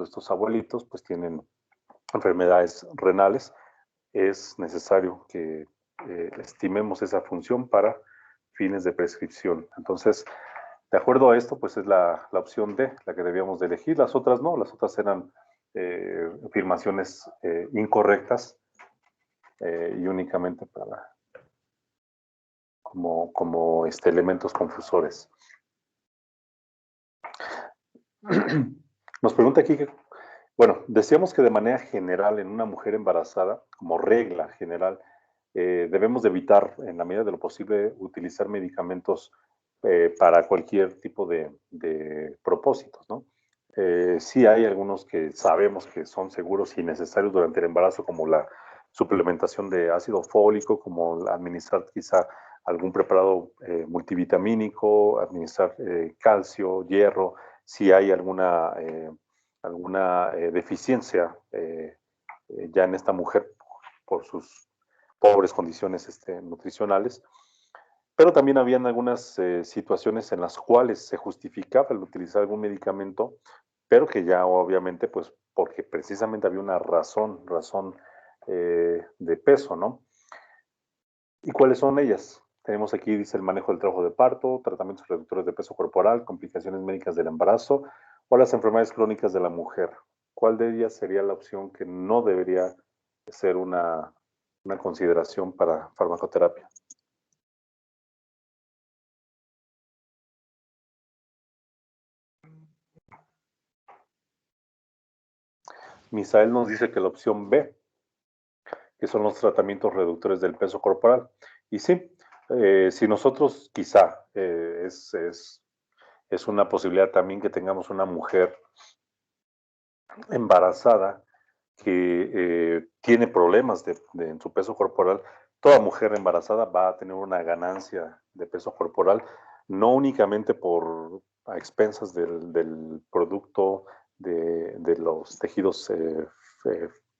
Speaker 1: estos abuelitos pues tienen enfermedades renales, es necesario que estimemos esa función para fines de prescripción. Entonces, de acuerdo a esto, pues es la opción D, la que debíamos de elegir. Las otras no, las otras eran afirmaciones incorrectas y únicamente como elementos confusores. Nos pregunta aquí que, bueno, decíamos que de manera general en una mujer embarazada, como regla general, debemos de evitar en la medida de lo posible utilizar medicamentos para cualquier tipo de propósitos, ¿no? Sí hay algunos que sabemos que son seguros y necesarios durante el embarazo, como la suplementación de ácido fólico, como administrar quizá algún preparado multivitamínico, administrar calcio, hierro, si hay alguna deficiencia ya en esta mujer por sus pobres condiciones nutricionales. Pero también habían algunas situaciones en las cuales se justificaba el utilizar algún medicamento, pero que ya obviamente, pues, porque precisamente había una razón de peso, ¿no? ¿Y cuáles son ellas? Tenemos aquí, dice, el manejo del trabajo de parto, tratamientos reductores de peso corporal, complicaciones médicas del embarazo o las enfermedades crónicas de la mujer. ¿Cuál de ellas sería la opción que no debería ser una consideración para farmacoterapia? Misael nos dice que la opción B, que son los tratamientos reductores del peso corporal. Y sí, si nosotros quizá es una posibilidad también que tengamos una mujer embarazada que tiene problemas en su peso corporal. Toda mujer embarazada va a tener una ganancia de peso corporal, no únicamente a expensas del producto de los tejidos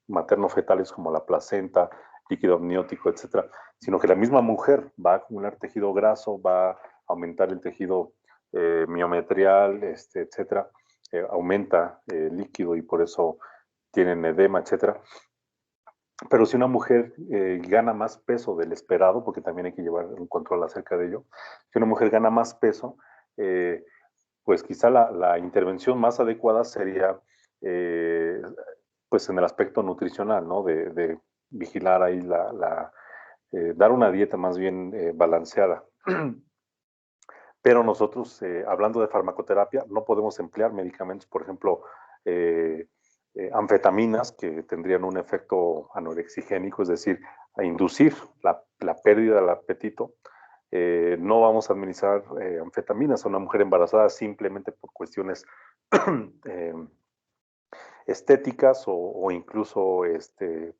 Speaker 1: materno-fetales como la placenta, líquido amniótico, etcétera, sino que la misma mujer va a acumular tejido graso, va a aumentar el tejido miometrial, etcétera, aumenta líquido y por eso tienen edema, etcétera. Pero si una mujer gana más peso del esperado, porque también hay que llevar un control acerca de ello, si una mujer gana más peso, pues quizá la intervención más adecuada sería pues en el aspecto nutricional, ¿no? De vigilar ahí dar una dieta más bien balanceada. Pero nosotros, hablando de farmacoterapia, no podemos emplear medicamentos, por ejemplo, anfetaminas que tendrían un efecto anorexigénico, es decir, a inducir la pérdida del apetito. No vamos a administrar anfetaminas a una mujer embarazada simplemente por cuestiones estéticas o incluso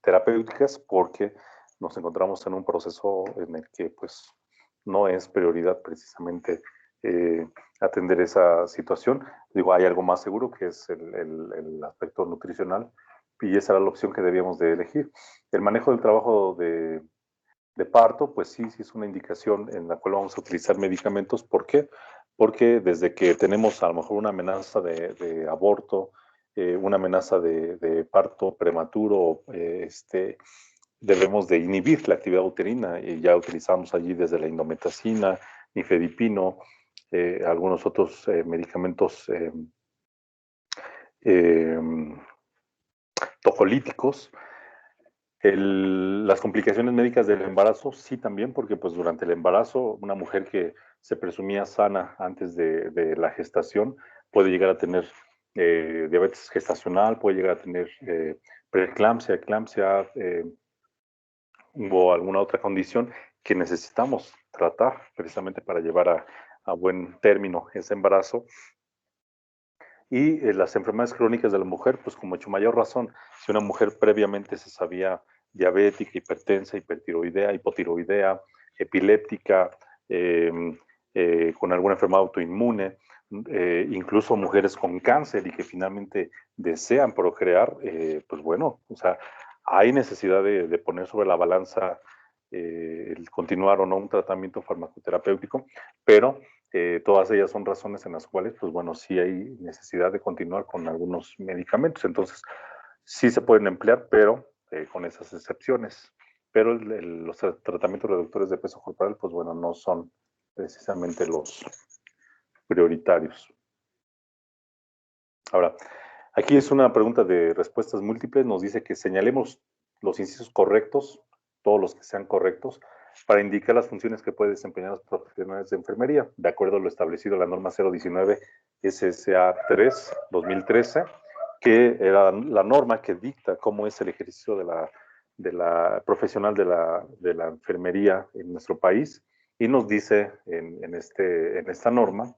Speaker 1: terapéuticas, porque nos encontramos en un proceso en el que pues no es prioridad precisamente atender esa situación. Digo, hay algo más seguro que es el aspecto nutricional y esa era la opción que debíamos de elegir. El manejo del trabajo de parto, pues sí es una indicación en la cual vamos a utilizar medicamentos. ¿Por qué? Porque desde que tenemos a lo mejor una amenaza de aborto, una amenaza de parto prematuro, debemos de inhibir la actividad uterina y ya utilizamos allí desde la indometacina, nifedipino, algunos otros medicamentos tocolíticos. Las complicaciones médicas del embarazo, sí también, porque pues durante el embarazo una mujer que se presumía sana antes de la gestación puede llegar a tener diabetes gestacional, puede llegar a tener preeclampsia, eclampsia o alguna otra condición que necesitamos tratar precisamente para llevar a buen término ese embarazo. Y las enfermedades crónicas de la mujer, pues con mucho mayor razón, si una mujer previamente se sabía diabética, hipertensa, hipertiroidea, hipotiroidea, epiléptica, con alguna enfermedad autoinmune, incluso mujeres con cáncer y que finalmente desean procrear, pues bueno, o sea, hay necesidad de poner sobre la balanza el continuar o no un tratamiento farmacoterapéutico, pero todas ellas son razones en las cuales, pues bueno, sí hay necesidad de continuar con algunos medicamentos. Entonces, sí se pueden emplear, pero con esas excepciones. Pero los tratamientos reductores de peso corporal, pues bueno, no son precisamente los prioritarios. Ahora, aquí es una pregunta de respuestas múltiples. Nos dice que señalemos los incisos correctos, todos los que sean correctos, para indicar las funciones que pueden desempeñar los profesionales de enfermería, de acuerdo a lo establecido en la norma 019 SSA 3 2013, que era la norma que dicta cómo es el ejercicio de la profesional de la enfermería en nuestro país, y nos dice en esta norma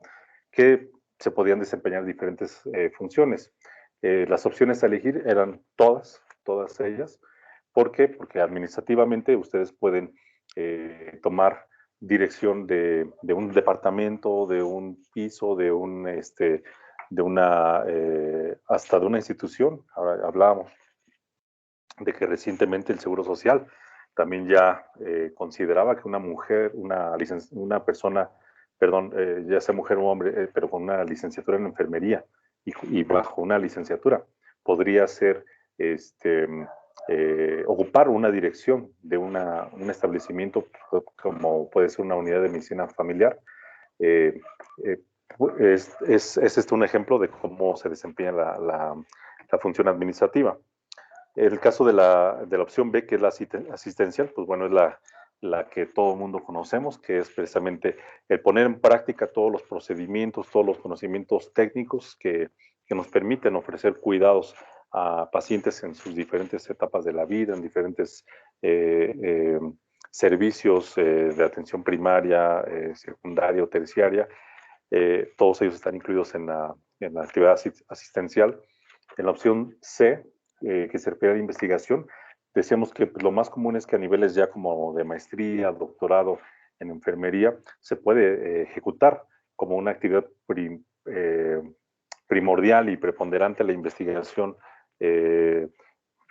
Speaker 1: que se podían desempeñar diferentes funciones. Las opciones a elegir eran todas ellas. ¿Por qué? Porque administrativamente ustedes pueden tomar dirección de un departamento, de un piso, hasta de una institución. Ahora hablábamos de que recientemente el Seguro Social también ya consideraba que una mujer, una persona, perdón, ya sea mujer o hombre, pero con una licenciatura en enfermería y bajo una licenciatura, podría ser ocupar una dirección de un establecimiento como puede ser una unidad de medicina familiar. Es un ejemplo de cómo se desempeña la función administrativa. El caso de la opción B, que es la asistencial, pues bueno, es la que todo el mundo conocemos, que es precisamente el poner en práctica todos los procedimientos, todos los conocimientos técnicos que nos permiten ofrecer cuidados a pacientes en sus diferentes etapas de la vida, en diferentes servicios de atención primaria, secundaria o terciaria. Todos ellos están incluidos en la actividad asistencial. En la opción C, que se refiere a la investigación, decíamos que pues, lo más común es que a niveles ya como de maestría, doctorado en enfermería, se puede ejecutar como una actividad primordial y preponderante la investigación,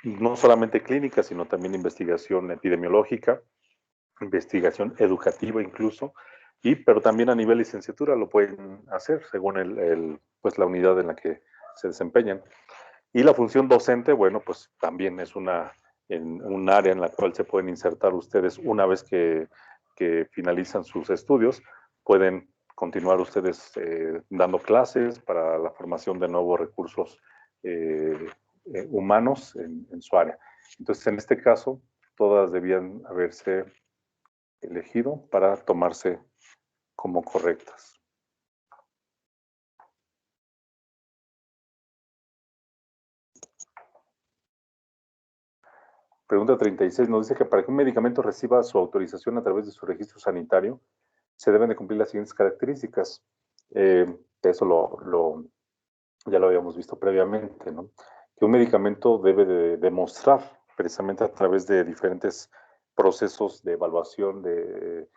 Speaker 1: no solamente clínica, sino también investigación epidemiológica, investigación educativa incluso, pero también a nivel licenciatura lo pueden hacer según pues la unidad en la que se desempeñan. Y la función docente, bueno, pues también es un área en la cual se pueden insertar ustedes una vez que finalizan sus estudios, pueden continuar ustedes dando clases para la formación de nuevos recursos humanos en su área. Entonces, en este caso, todas debían haberse elegido para tomarse como correctas. Pregunta 36 nos dice que para que un medicamento reciba su autorización a través de su registro sanitario, se deben de cumplir las siguientes características. Eso ya lo habíamos visto previamente, ¿no? Que un medicamento debe de demostrar precisamente a través de diferentes procesos de evaluación de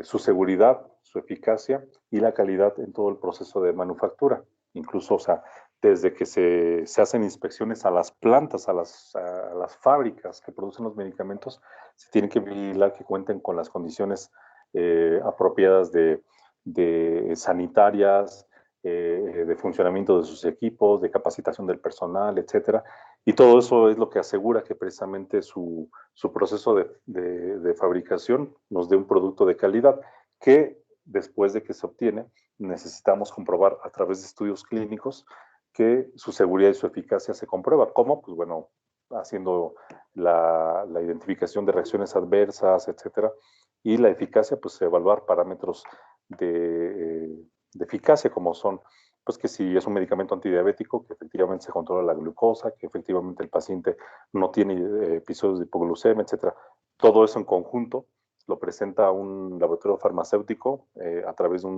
Speaker 1: su seguridad, su eficacia y la calidad en todo el proceso de manufactura. Incluso, o sea, desde que se hacen inspecciones a las plantas, a las fábricas que producen los medicamentos, se tiene que vigilar que cuenten con las condiciones apropiadas de sanitarias, de funcionamiento de sus equipos, de capacitación del personal, etcétera. Y todo eso es lo que asegura que precisamente su proceso de fabricación nos dé un producto de calidad que después de que se obtiene necesitamos comprobar a través de estudios clínicos que su seguridad y su eficacia se comprueba. ¿Cómo? Pues bueno, haciendo la identificación de reacciones adversas, etcétera, y la eficacia, pues evaluar parámetros de eficacia como son, pues que si es un medicamento antidiabético, que efectivamente se controla la glucosa, que efectivamente el paciente no tiene episodios de hipoglucemia, etcétera. Todo eso en conjunto lo presenta un laboratorio farmacéutico a través de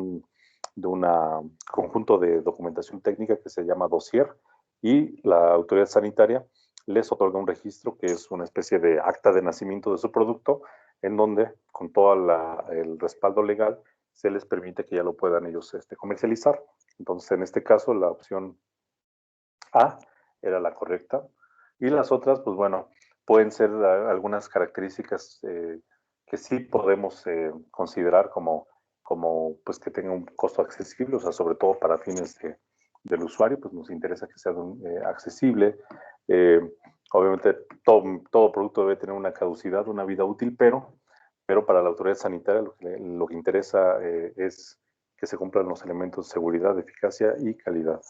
Speaker 1: un conjunto de documentación técnica que se llama dossier, y la autoridad sanitaria les otorga un registro que es una especie de acta de nacimiento de su producto, en donde con todo el respaldo legal se les permite que ya lo puedan ellos comercializar. Entonces, en este caso, la opción A era la correcta, y las otras, pues bueno, pueden ser algunas características que sí podemos considerar como pues que tenga un costo accesible, o sea, sobre todo para fines del usuario, pues nos interesa que sea accesible. Obviamente todo producto debe tener una caducidad, una vida útil, pero para la autoridad sanitaria lo que interesa es que se cumplan los elementos de seguridad, eficacia y calidad.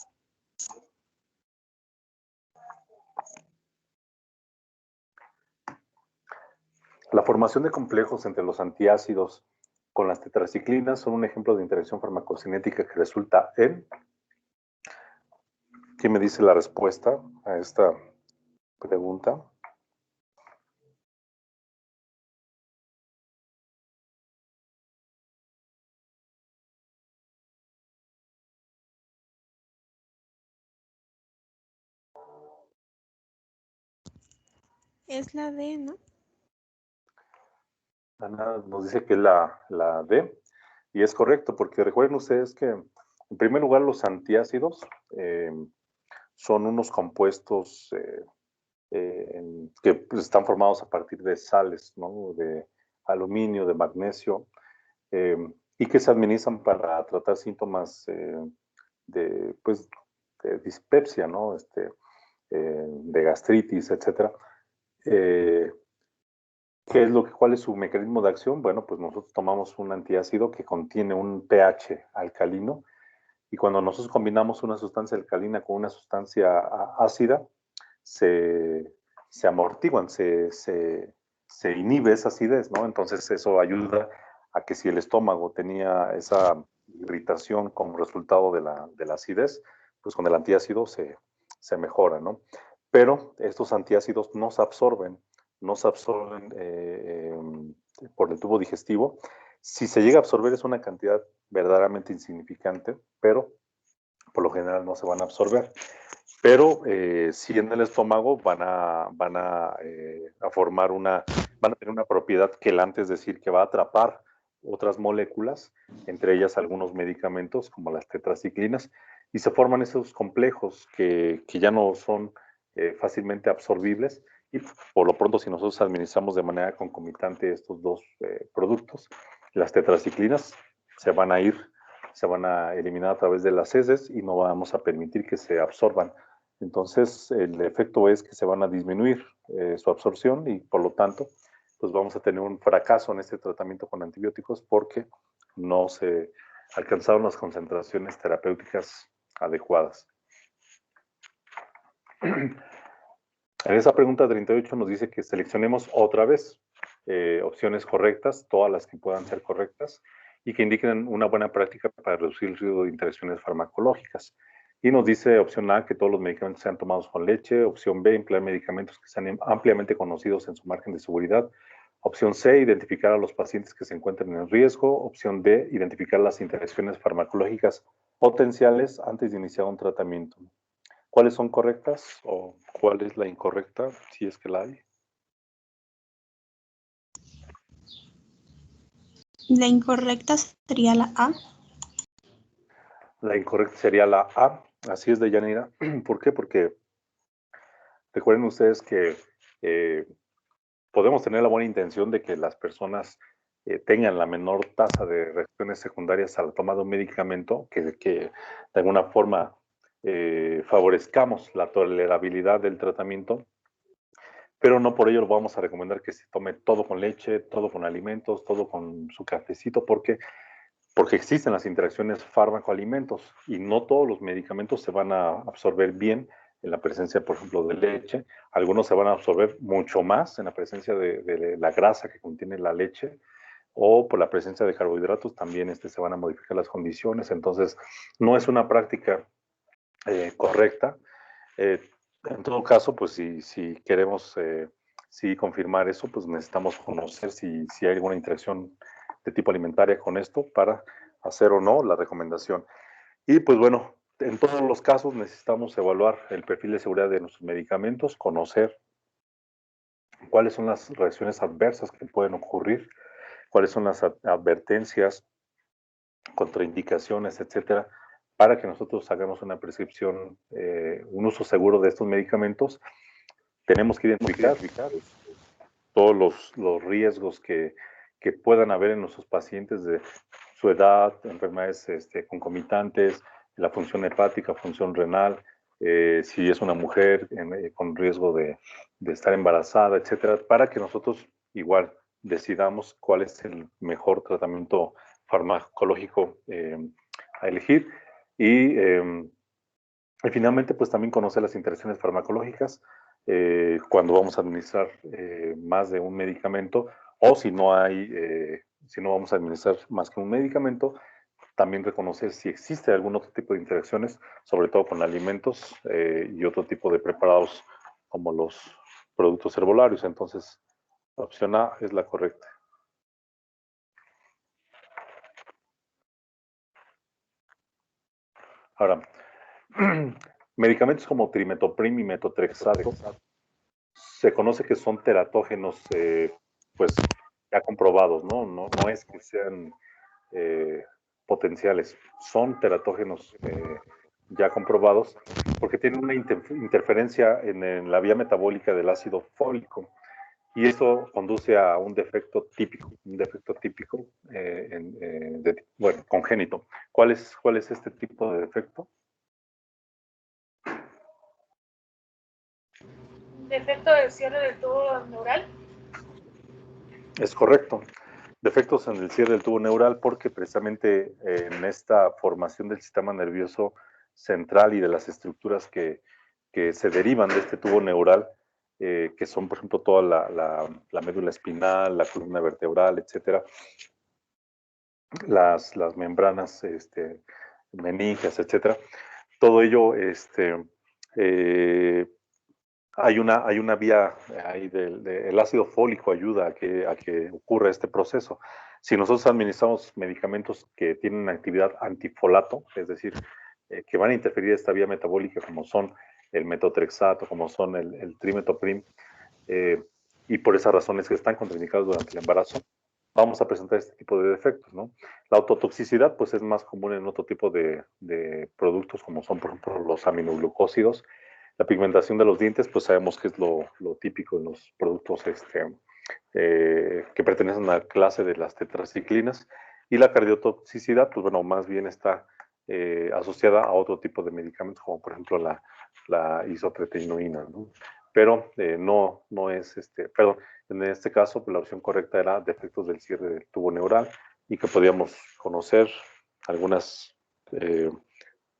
Speaker 1: La formación de complejos entre los antiácidos con las tetraciclinas son un ejemplo de interacción farmacocinética que resulta en... ¿Quién me dice la respuesta a esta pregunta?
Speaker 7: Es la D, ¿no?
Speaker 1: Ana nos dice que es la D, y es correcto, porque recuerden ustedes que, en primer lugar, los antiácidos son unos compuestos que pues, están formados a partir de sales, ¿no? De aluminio, de magnesio, y que se administran para tratar síntomas de dispepsia, ¿no? De gastritis, etcétera. ¿Cuál es su mecanismo de acción? Bueno, pues nosotros tomamos un antiácido que contiene un pH alcalino, y cuando nosotros combinamos una sustancia alcalina con una sustancia ácida, se amortiguan, se inhibe esa acidez, ¿no? Entonces eso ayuda a que si el estómago tenía esa irritación como resultado de la acidez, pues con el antiácido se mejora, ¿no? pero estos antiácidos no se absorben por el tubo digestivo. Si se llega a absorber es una cantidad verdaderamente insignificante, pero por lo general no se van a absorber. Pero sí en el estómago van a formar van a tener una propiedad quelante, es decir, que va a atrapar otras moléculas, entre ellas algunos medicamentos como las tetraciclinas, y se forman esos complejos que ya no son fácilmente absorbibles, y por lo pronto si nosotros administramos de manera concomitante estos dos productos, las tetraciclinas se van a eliminar a través de las heces y no vamos a permitir que se absorban. Entonces, el efecto es que se van a disminuir su absorción y por lo tanto, pues vamos a tener un fracaso en este tratamiento con antibióticos porque no se alcanzaron las concentraciones terapéuticas adecuadas. En esa pregunta 38 nos dice que seleccionemos otra vez opciones correctas, todas las que puedan ser correctas, y que indiquen una buena práctica para reducir el riesgo de interacciones farmacológicas. Y nos dice opción A, que todos los medicamentos sean tomados con leche. Opción B, emplear medicamentos que sean ampliamente conocidos en su margen de seguridad. Opción C, identificar a los pacientes que se encuentren en riesgo. Opción D, identificar las interacciones farmacológicas potenciales antes de iniciar un tratamiento. ¿Cuáles son correctas o cuál es la incorrecta, si es que la hay?
Speaker 8: La incorrecta sería la A.
Speaker 1: La incorrecta sería la A. Así es, Deyanira. ¿Por qué? Porque recuerden ustedes que podemos tener la buena intención de que las personas tengan la menor tasa de reacciones secundarias al toma de un medicamento, que de alguna forma favorezcamos la tolerabilidad del tratamiento, pero no por ello lo vamos a recomendar que se tome todo con leche, todo con alimentos, todo con su cafecito, porque existen las interacciones fármaco-alimentos y no todos los medicamentos se van a absorber bien en la presencia, por ejemplo, de leche. Algunos se van a absorber mucho más en la presencia de la grasa que contiene la leche, o por la presencia de carbohidratos también se van a modificar las condiciones. Entonces, no es una práctica correcta. En todo caso, pues si queremos confirmar eso, pues necesitamos conocer si hay alguna interacción de tipo alimentaria con esto para hacer o no la recomendación. Y pues bueno, en todos los casos necesitamos evaluar el perfil de seguridad de nuestros medicamentos, conocer cuáles son las reacciones adversas que pueden ocurrir, cuáles son las advertencias, contraindicaciones, etcétera, para que nosotros hagamos una prescripción, un uso seguro de estos medicamentos. Tenemos que identificar todos los riesgos que puedan haber en nuestros pacientes de su edad, enfermedades concomitantes, la función hepática, función renal, si es una mujer con riesgo de estar embarazada, etcétera, para que nosotros igual decidamos cuál es el mejor tratamiento farmacológico a elegir. Y finalmente, pues también conocer las interacciones farmacológicas cuando vamos a administrar más de un medicamento, o si no vamos a administrar más que un medicamento, también reconocer si existe algún otro tipo de interacciones, sobre todo con alimentos y otro tipo de preparados como los productos herbolarios. Entonces, la opción A es la correcta. Ahora, medicamentos como trimetoprim y metotrexato se conoce que son teratógenos, pues ya comprobados, ¿no? No es que sean potenciales, son teratógenos ya comprobados porque tienen una interferencia en la vía metabólica del ácido fólico, y eso conduce a un defecto típico, congénito. ¿Cuál es este tipo de defecto?
Speaker 6: ¿Defecto del cierre del tubo neural?
Speaker 1: Es correcto. Defectos en el cierre del tubo neural, porque precisamente en esta formación del sistema nervioso central y de las estructuras que se derivan de este tubo neural, que son, por ejemplo, toda la médula espinal, la columna vertebral, etcétera, las membranas meninges, etcétera, todo ello hay una vía ahí el ácido fólico ayuda a que ocurra este proceso. Si nosotros administramos medicamentos que tienen actividad antifolato, es decir, que van a interferir esta vía metabólica, como son el metotrexato, como son el trimetoprim, y por esas razones que están contraindicados durante el embarazo, vamos a presentar este tipo de defectos, ¿no? La autotoxicidad, pues, es más común en otro tipo de productos, como son, por ejemplo, los aminoglucósidos. La pigmentación de los dientes, pues sabemos que es lo típico en los productos que pertenecen a la clase de las tetraciclinas. Y la cardiotoxicidad, pues bueno, más bien está asociada a otro tipo de medicamentos, como por ejemplo la isotretinoína, ¿no? Pero no es, perdón, en este caso, pues, la opción correcta era defectos del cierre del tubo neural y que podíamos conocer algunos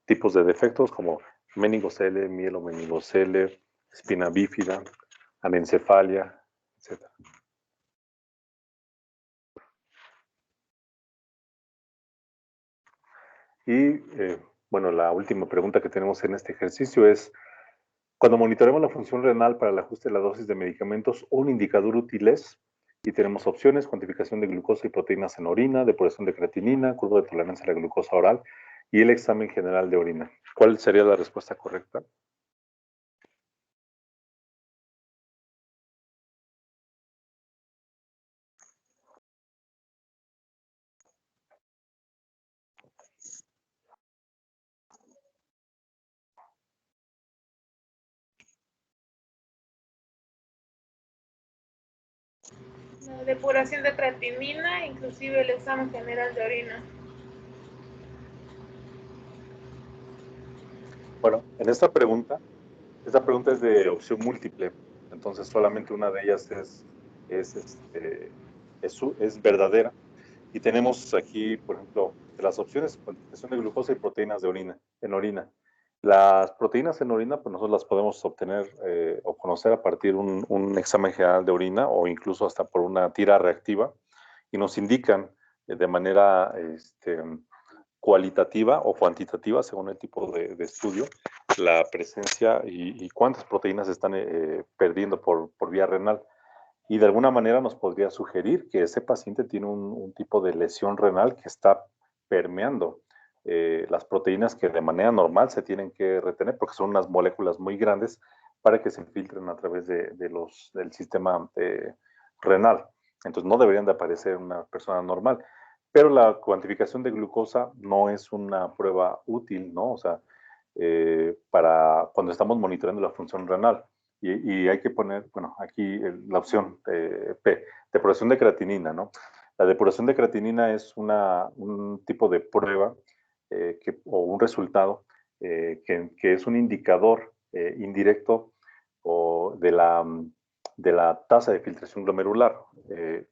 Speaker 1: tipos de defectos como meningocele, mielomeningocele, espina bífida, anencefalia, etc. Y bueno, la última pregunta que tenemos en este ejercicio es: cuando monitoreamos la función renal para el ajuste de la dosis de medicamentos, un indicador útil es, y tenemos opciones: cuantificación de glucosa y proteínas en orina, depuración de creatinina, curva de tolerancia a la glucosa oral y el examen general de orina. ¿Cuál sería la respuesta correcta?
Speaker 6: La depuración de creatinina, inclusive el examen general de orina.
Speaker 1: Bueno, en esta pregunta es de opción múltiple, entonces solamente una de ellas es verdadera. Y tenemos aquí, por ejemplo, de las opciones: cuantificación de glucosa y proteínas en orina. Las proteínas en orina, pues nosotros las podemos obtener o conocer a partir de un examen general de orina o incluso hasta por una tira reactiva, y nos indican de manera cualitativa o cuantitativa, según el tipo de estudio, la presencia y cuántas proteínas están perdiendo por vía renal. Y de alguna manera nos podría sugerir que ese paciente tiene un tipo de lesión renal que está permeando las proteínas que de manera normal se tienen que retener, porque son unas moléculas muy grandes para que se filtren a través del sistema renal. Entonces no deberían de aparecer en una persona normal. Pero la cuantificación de glucosa no es una prueba útil, ¿no? O sea, para cuando estamos monitoreando la función renal. Y hay que poner, bueno, aquí la opción P, depuración de creatinina, ¿no? La depuración de creatinina es un tipo de prueba o un resultado que es un indicador indirecto de la tasa de filtración glomerular.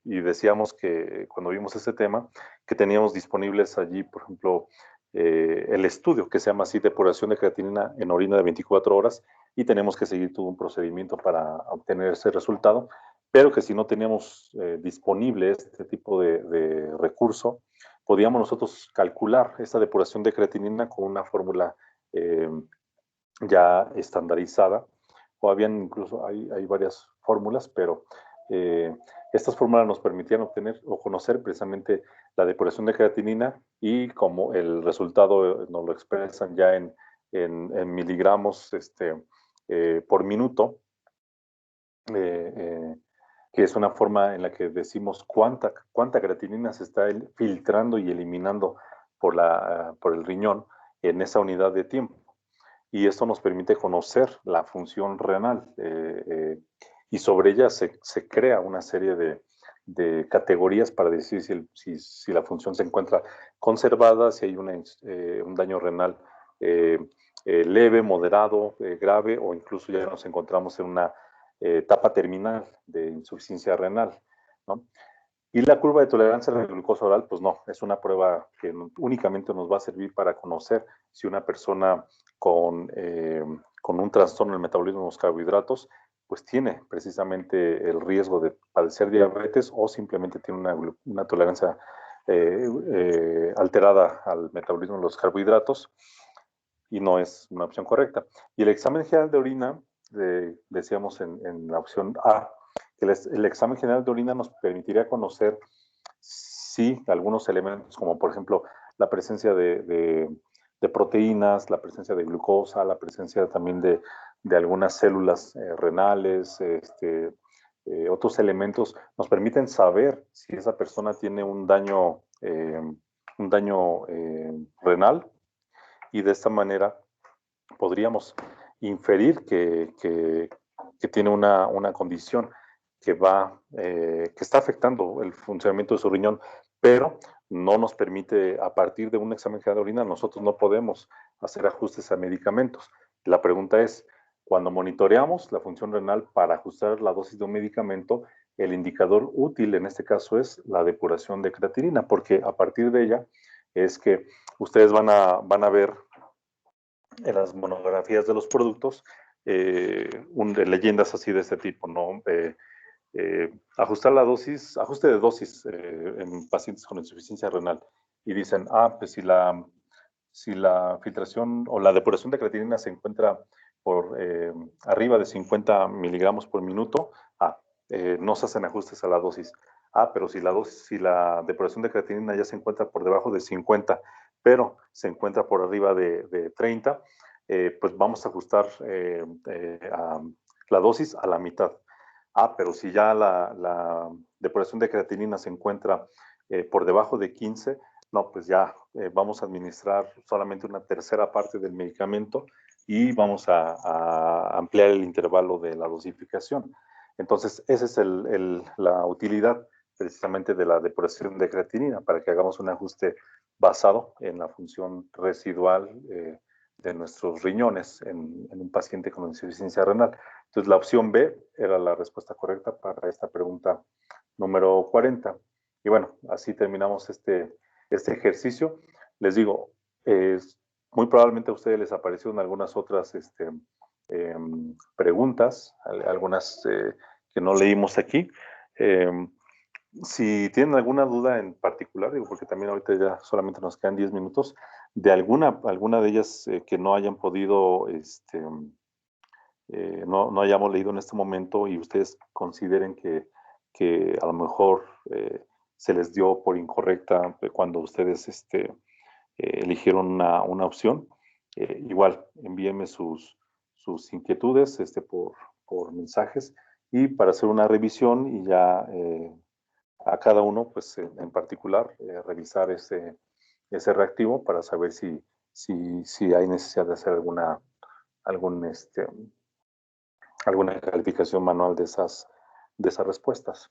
Speaker 1: Y decíamos que cuando vimos ese tema, que teníamos disponibles allí, por ejemplo, el estudio que se llama así, depuración de creatinina en orina de 24 horas, y tenemos que seguir todo un procedimiento para obtener ese resultado, pero que si no teníamos disponible este tipo de recurso, podíamos nosotros calcular esta depuración de creatinina con una fórmula ya estandarizada, o habían incluso, hay varias fórmulas, pero estas fórmulas nos permitían obtener o conocer precisamente la depuración de creatinina, y como el resultado nos lo expresan ya en miligramos por minuto, que es una forma en la que decimos cuánta creatinina se está filtrando y eliminando por el riñón en esa unidad de tiempo. Y esto nos permite conocer la función renal y sobre ella se crea una serie de categorías para decir si la función se encuentra conservada, si hay un daño renal leve, moderado, grave, o incluso ya nos encontramos en una etapa terminal de insuficiencia renal, ¿no? Y la curva de tolerancia a la glucosa oral, pues no, es una prueba que únicamente nos va a servir para conocer si una persona con un trastorno del metabolismo de los carbohidratos, pues tiene precisamente el riesgo de padecer diabetes o simplemente tiene una tolerancia alterada al metabolismo de los carbohidratos, y no es una opción correcta. Y el examen general de orina decíamos en la opción A, que el examen general de orina nos permitiría conocer si algunos elementos, como por ejemplo la presencia de proteínas, la presencia de glucosa, la presencia también de algunas células renales, otros elementos, nos permiten saber si esa persona tiene un daño renal, y de esta manera podríamos inferir que tiene una condición que está afectando el funcionamiento de su riñón, pero no nos permite, a partir de un examen general de orina, nosotros no podemos hacer ajustes a medicamentos. La pregunta es, cuando monitoreamos la función renal para ajustar la dosis de un medicamento, el indicador útil en este caso es la depuración de creatinina, porque a partir de ella es que ustedes van a ver en las monografías de los productos leyendas así de este tipo, ¿no? Ajustar la dosis, ajuste de dosis en pacientes con insuficiencia renal. Y dicen, pues si la filtración o la depuración de creatinina se encuentra por arriba de 50 miligramos por minuto, no se hacen ajustes a la dosis. Pero si la depuración de creatinina ya se encuentra por debajo de 50, pero se encuentra por arriba de 30, pues vamos a ajustar la dosis a la mitad. Pero si ya la depuración de creatinina se encuentra por debajo de 15, no, pues ya vamos a administrar solamente una tercera parte del medicamento y vamos a ampliar el intervalo de la dosificación. Entonces, esa es la utilidad precisamente de la depuración de creatinina, para que hagamos un ajuste basado en la función residual de nuestros riñones en un paciente con insuficiencia renal. Entonces, la opción B era la respuesta correcta para esta pregunta número 40. Y bueno, así terminamos este ejercicio. Les digo, muy probablemente a ustedes les aparecieron algunas otras preguntas, algunas que no leímos aquí. Si tienen alguna duda en particular, digo, porque también ahorita ya solamente nos quedan 10 minutos, de alguna de ellas que no hayan podido, no hayamos leído en este momento y ustedes consideren que a lo mejor se les dio por incorrecta cuando ustedes eligieron una opción, igual envíenme sus inquietudes por mensajes, y para hacer una revisión y ya a cada uno, pues en particular, revisar ese reactivo para saber si hay necesidad de hacer alguna calificación manual de esas respuestas.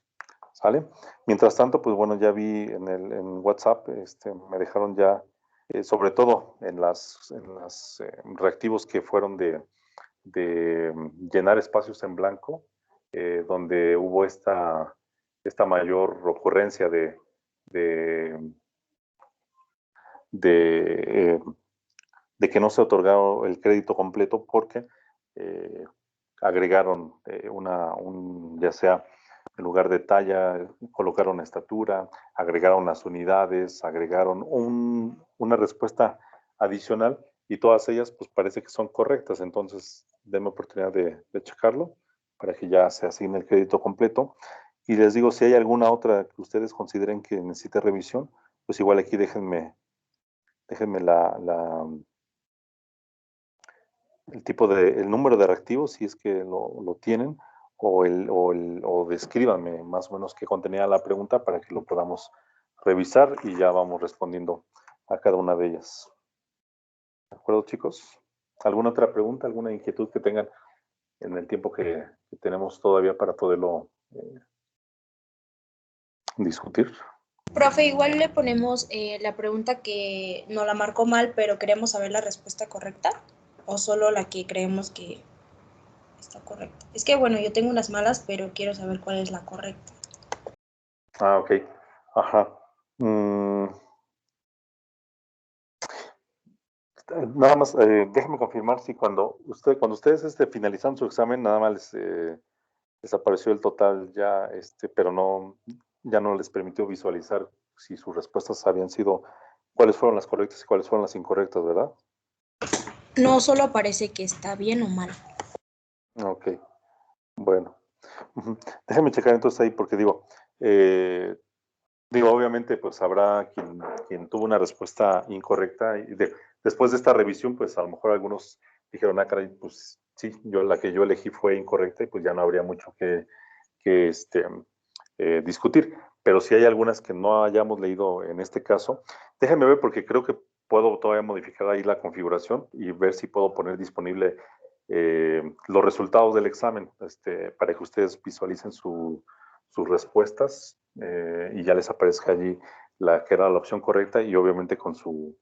Speaker 1: ¿Sale? Mientras tanto, pues bueno, ya vi en WhatsApp, me dejaron ya, sobre todo en las reactivos que fueron de llenar espacios en blanco, donde hubo esta mayor ocurrencia de que no se otorgó el crédito completo porque agregaron ya sea en lugar de talla, colocaron estatura, agregaron las unidades, agregaron una respuesta adicional, y todas ellas pues parece que son correctas. Entonces denme oportunidad de checarlo para que ya se asigne el crédito completo. Y les digo, si hay alguna otra que ustedes consideren que necesite revisión, pues igual aquí déjenme el número de reactivos, si es que lo tienen, o descríbanme más o menos qué contenía la pregunta para que lo podamos revisar y ya vamos respondiendo a cada una de ellas. ¿De acuerdo, chicos? ¿Alguna otra pregunta, alguna inquietud que tengan en el tiempo que tenemos todavía para poderlo discutir?
Speaker 8: Profe, igual le ponemos la pregunta que nos la marcó mal, pero queremos saber la respuesta correcta, o solo la que creemos que está correcta. Es que bueno, yo tengo unas malas, pero quiero saber cuál es la correcta.
Speaker 1: Ok. Ajá. Nada más, déjenme confirmar si cuando ustedes finalizan su examen, nada más les apareció el total ya, pero ya no les permitió visualizar si sus respuestas habían sido, cuáles fueron las correctas y cuáles fueron las incorrectas, ¿verdad?
Speaker 8: No, solo aparece que está bien o mal.
Speaker 1: Ok, bueno. Déjame checar entonces ahí porque digo, obviamente pues habrá quien tuvo una respuesta incorrecta y después de esta revisión pues a lo mejor algunos dijeron, caray, pues sí, la que yo elegí fue incorrecta y pues ya no habría mucho que discutir. Pero si hay algunas que no hayamos leído en este caso, déjenme ver porque creo que puedo todavía modificar ahí la configuración y ver si puedo poner disponible los resultados del examen para que ustedes visualicen sus respuestas y ya les aparezca allí la que era la opción correcta y obviamente con su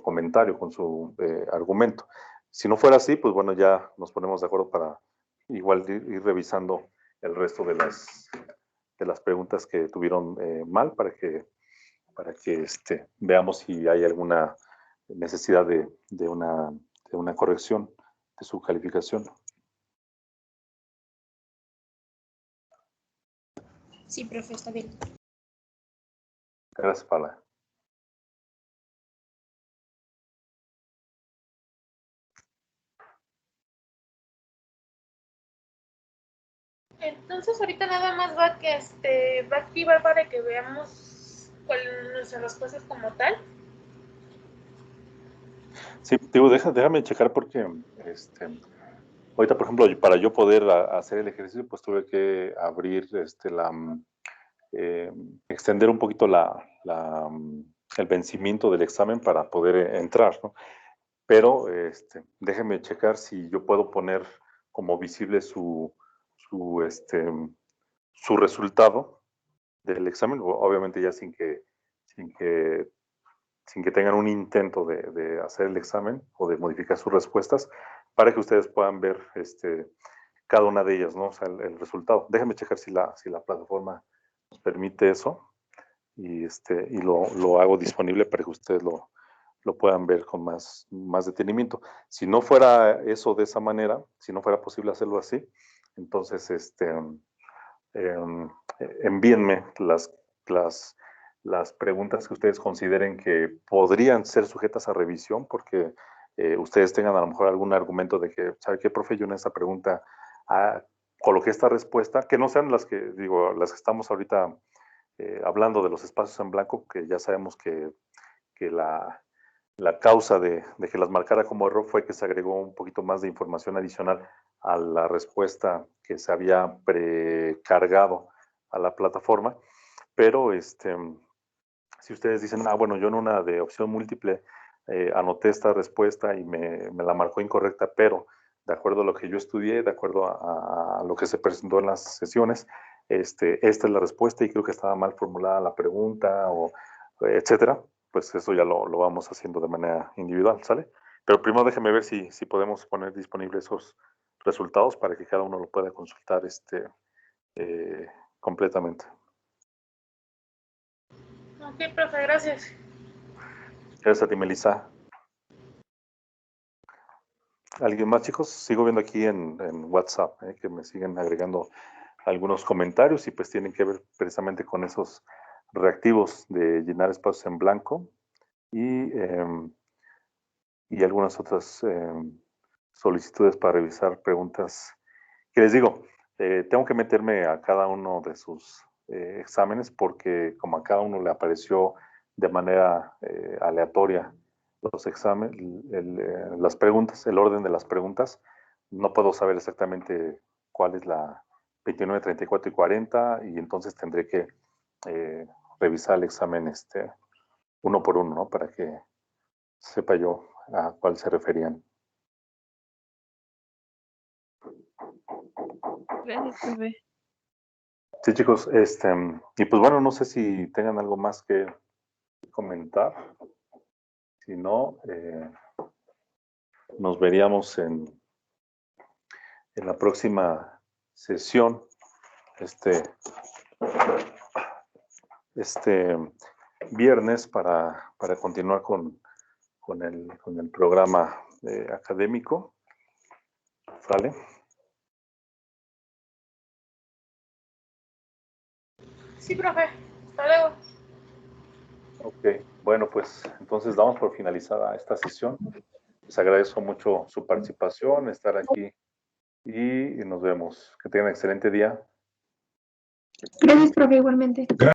Speaker 1: comentario, con su argumento. Si no fuera así, pues bueno, ya nos ponemos de acuerdo para igual ir revisando el resto de las preguntas que tuvieron mal para que veamos si hay alguna necesidad de una corrección de su calificación.
Speaker 8: Sí, profe, está bien.
Speaker 1: Gracias, Paula.
Speaker 6: Entonces ahorita nada más va a activar para que veamos cuáles son nuestras respuestas como tal.
Speaker 1: Sí, digo, déjame checar porque ahorita, por ejemplo, para yo poder hacer el ejercicio, pues tuve que abrir extender un poquito el vencimiento del examen para poder entrar, ¿no? Pero déjeme checar si yo puedo poner como visible su resultado del examen, obviamente ya sin que tengan un intento de hacer el examen o de modificar sus respuestas, para que ustedes puedan ver cada una de ellas, ¿no? O sea, el resultado. Déjenme checar si la plataforma nos permite eso y lo hago disponible para que ustedes lo puedan ver con más detenimiento. Si no fuera eso de esa manera, si no fuera posible hacerlo así, entonces envíenme las preguntas que ustedes consideren que podrían ser sujetas a revisión, porque ustedes tengan a lo mejor algún argumento de que, ¿sabe qué, profe? Yo en esta pregunta coloqué esta respuesta, que no sean las que estamos ahorita hablando de los espacios en blanco, que ya sabemos que la causa de que las marcara como error fue que se agregó un poquito más de información adicional a la respuesta que se había precargado a la plataforma. Pero si ustedes dicen, bueno, yo en una de opción múltiple anoté esta respuesta y me la marcó incorrecta, pero de acuerdo a lo que yo estudié, de acuerdo a lo que se presentó en las sesiones, esta es la respuesta y creo que estaba mal formulada la pregunta, o etcétera, pues eso ya lo vamos haciendo de manera individual, ¿sale? Pero primero déjeme ver si podemos poner disponibles esos resultados para que cada uno lo pueda consultar completamente.
Speaker 6: Ok, profe, gracias.
Speaker 1: Gracias a ti, Melissa. ¿Alguien más, chicos? Sigo viendo aquí en WhatsApp que me siguen agregando algunos comentarios y pues tienen que ver precisamente con esos reactivos de llenar espacios en blanco y algunas otras solicitudes para revisar preguntas. Que les digo, tengo que meterme a cada uno de sus exámenes porque como a cada uno le apareció de manera aleatoria los exámenes, las preguntas, el orden de las preguntas, no puedo saber exactamente cuál es la 29, 34 y 40 y entonces tendré que revisar el examen uno por uno, ¿no? Para que sepa yo a cuál se referían.
Speaker 2: Gracias, profe.
Speaker 1: Sí, chicos, y pues bueno, no sé si tengan algo más que comentar. Si no, nos veríamos en la próxima sesión, este viernes para continuar con el programa académico. ¿Sale?
Speaker 6: Sí, profe. Hasta luego.
Speaker 1: Ok, bueno, pues entonces damos por finalizada esta sesión. Les agradezco mucho su participación, estar aquí y nos vemos. Que tengan un excelente día.
Speaker 5: Gracias, profe, igualmente.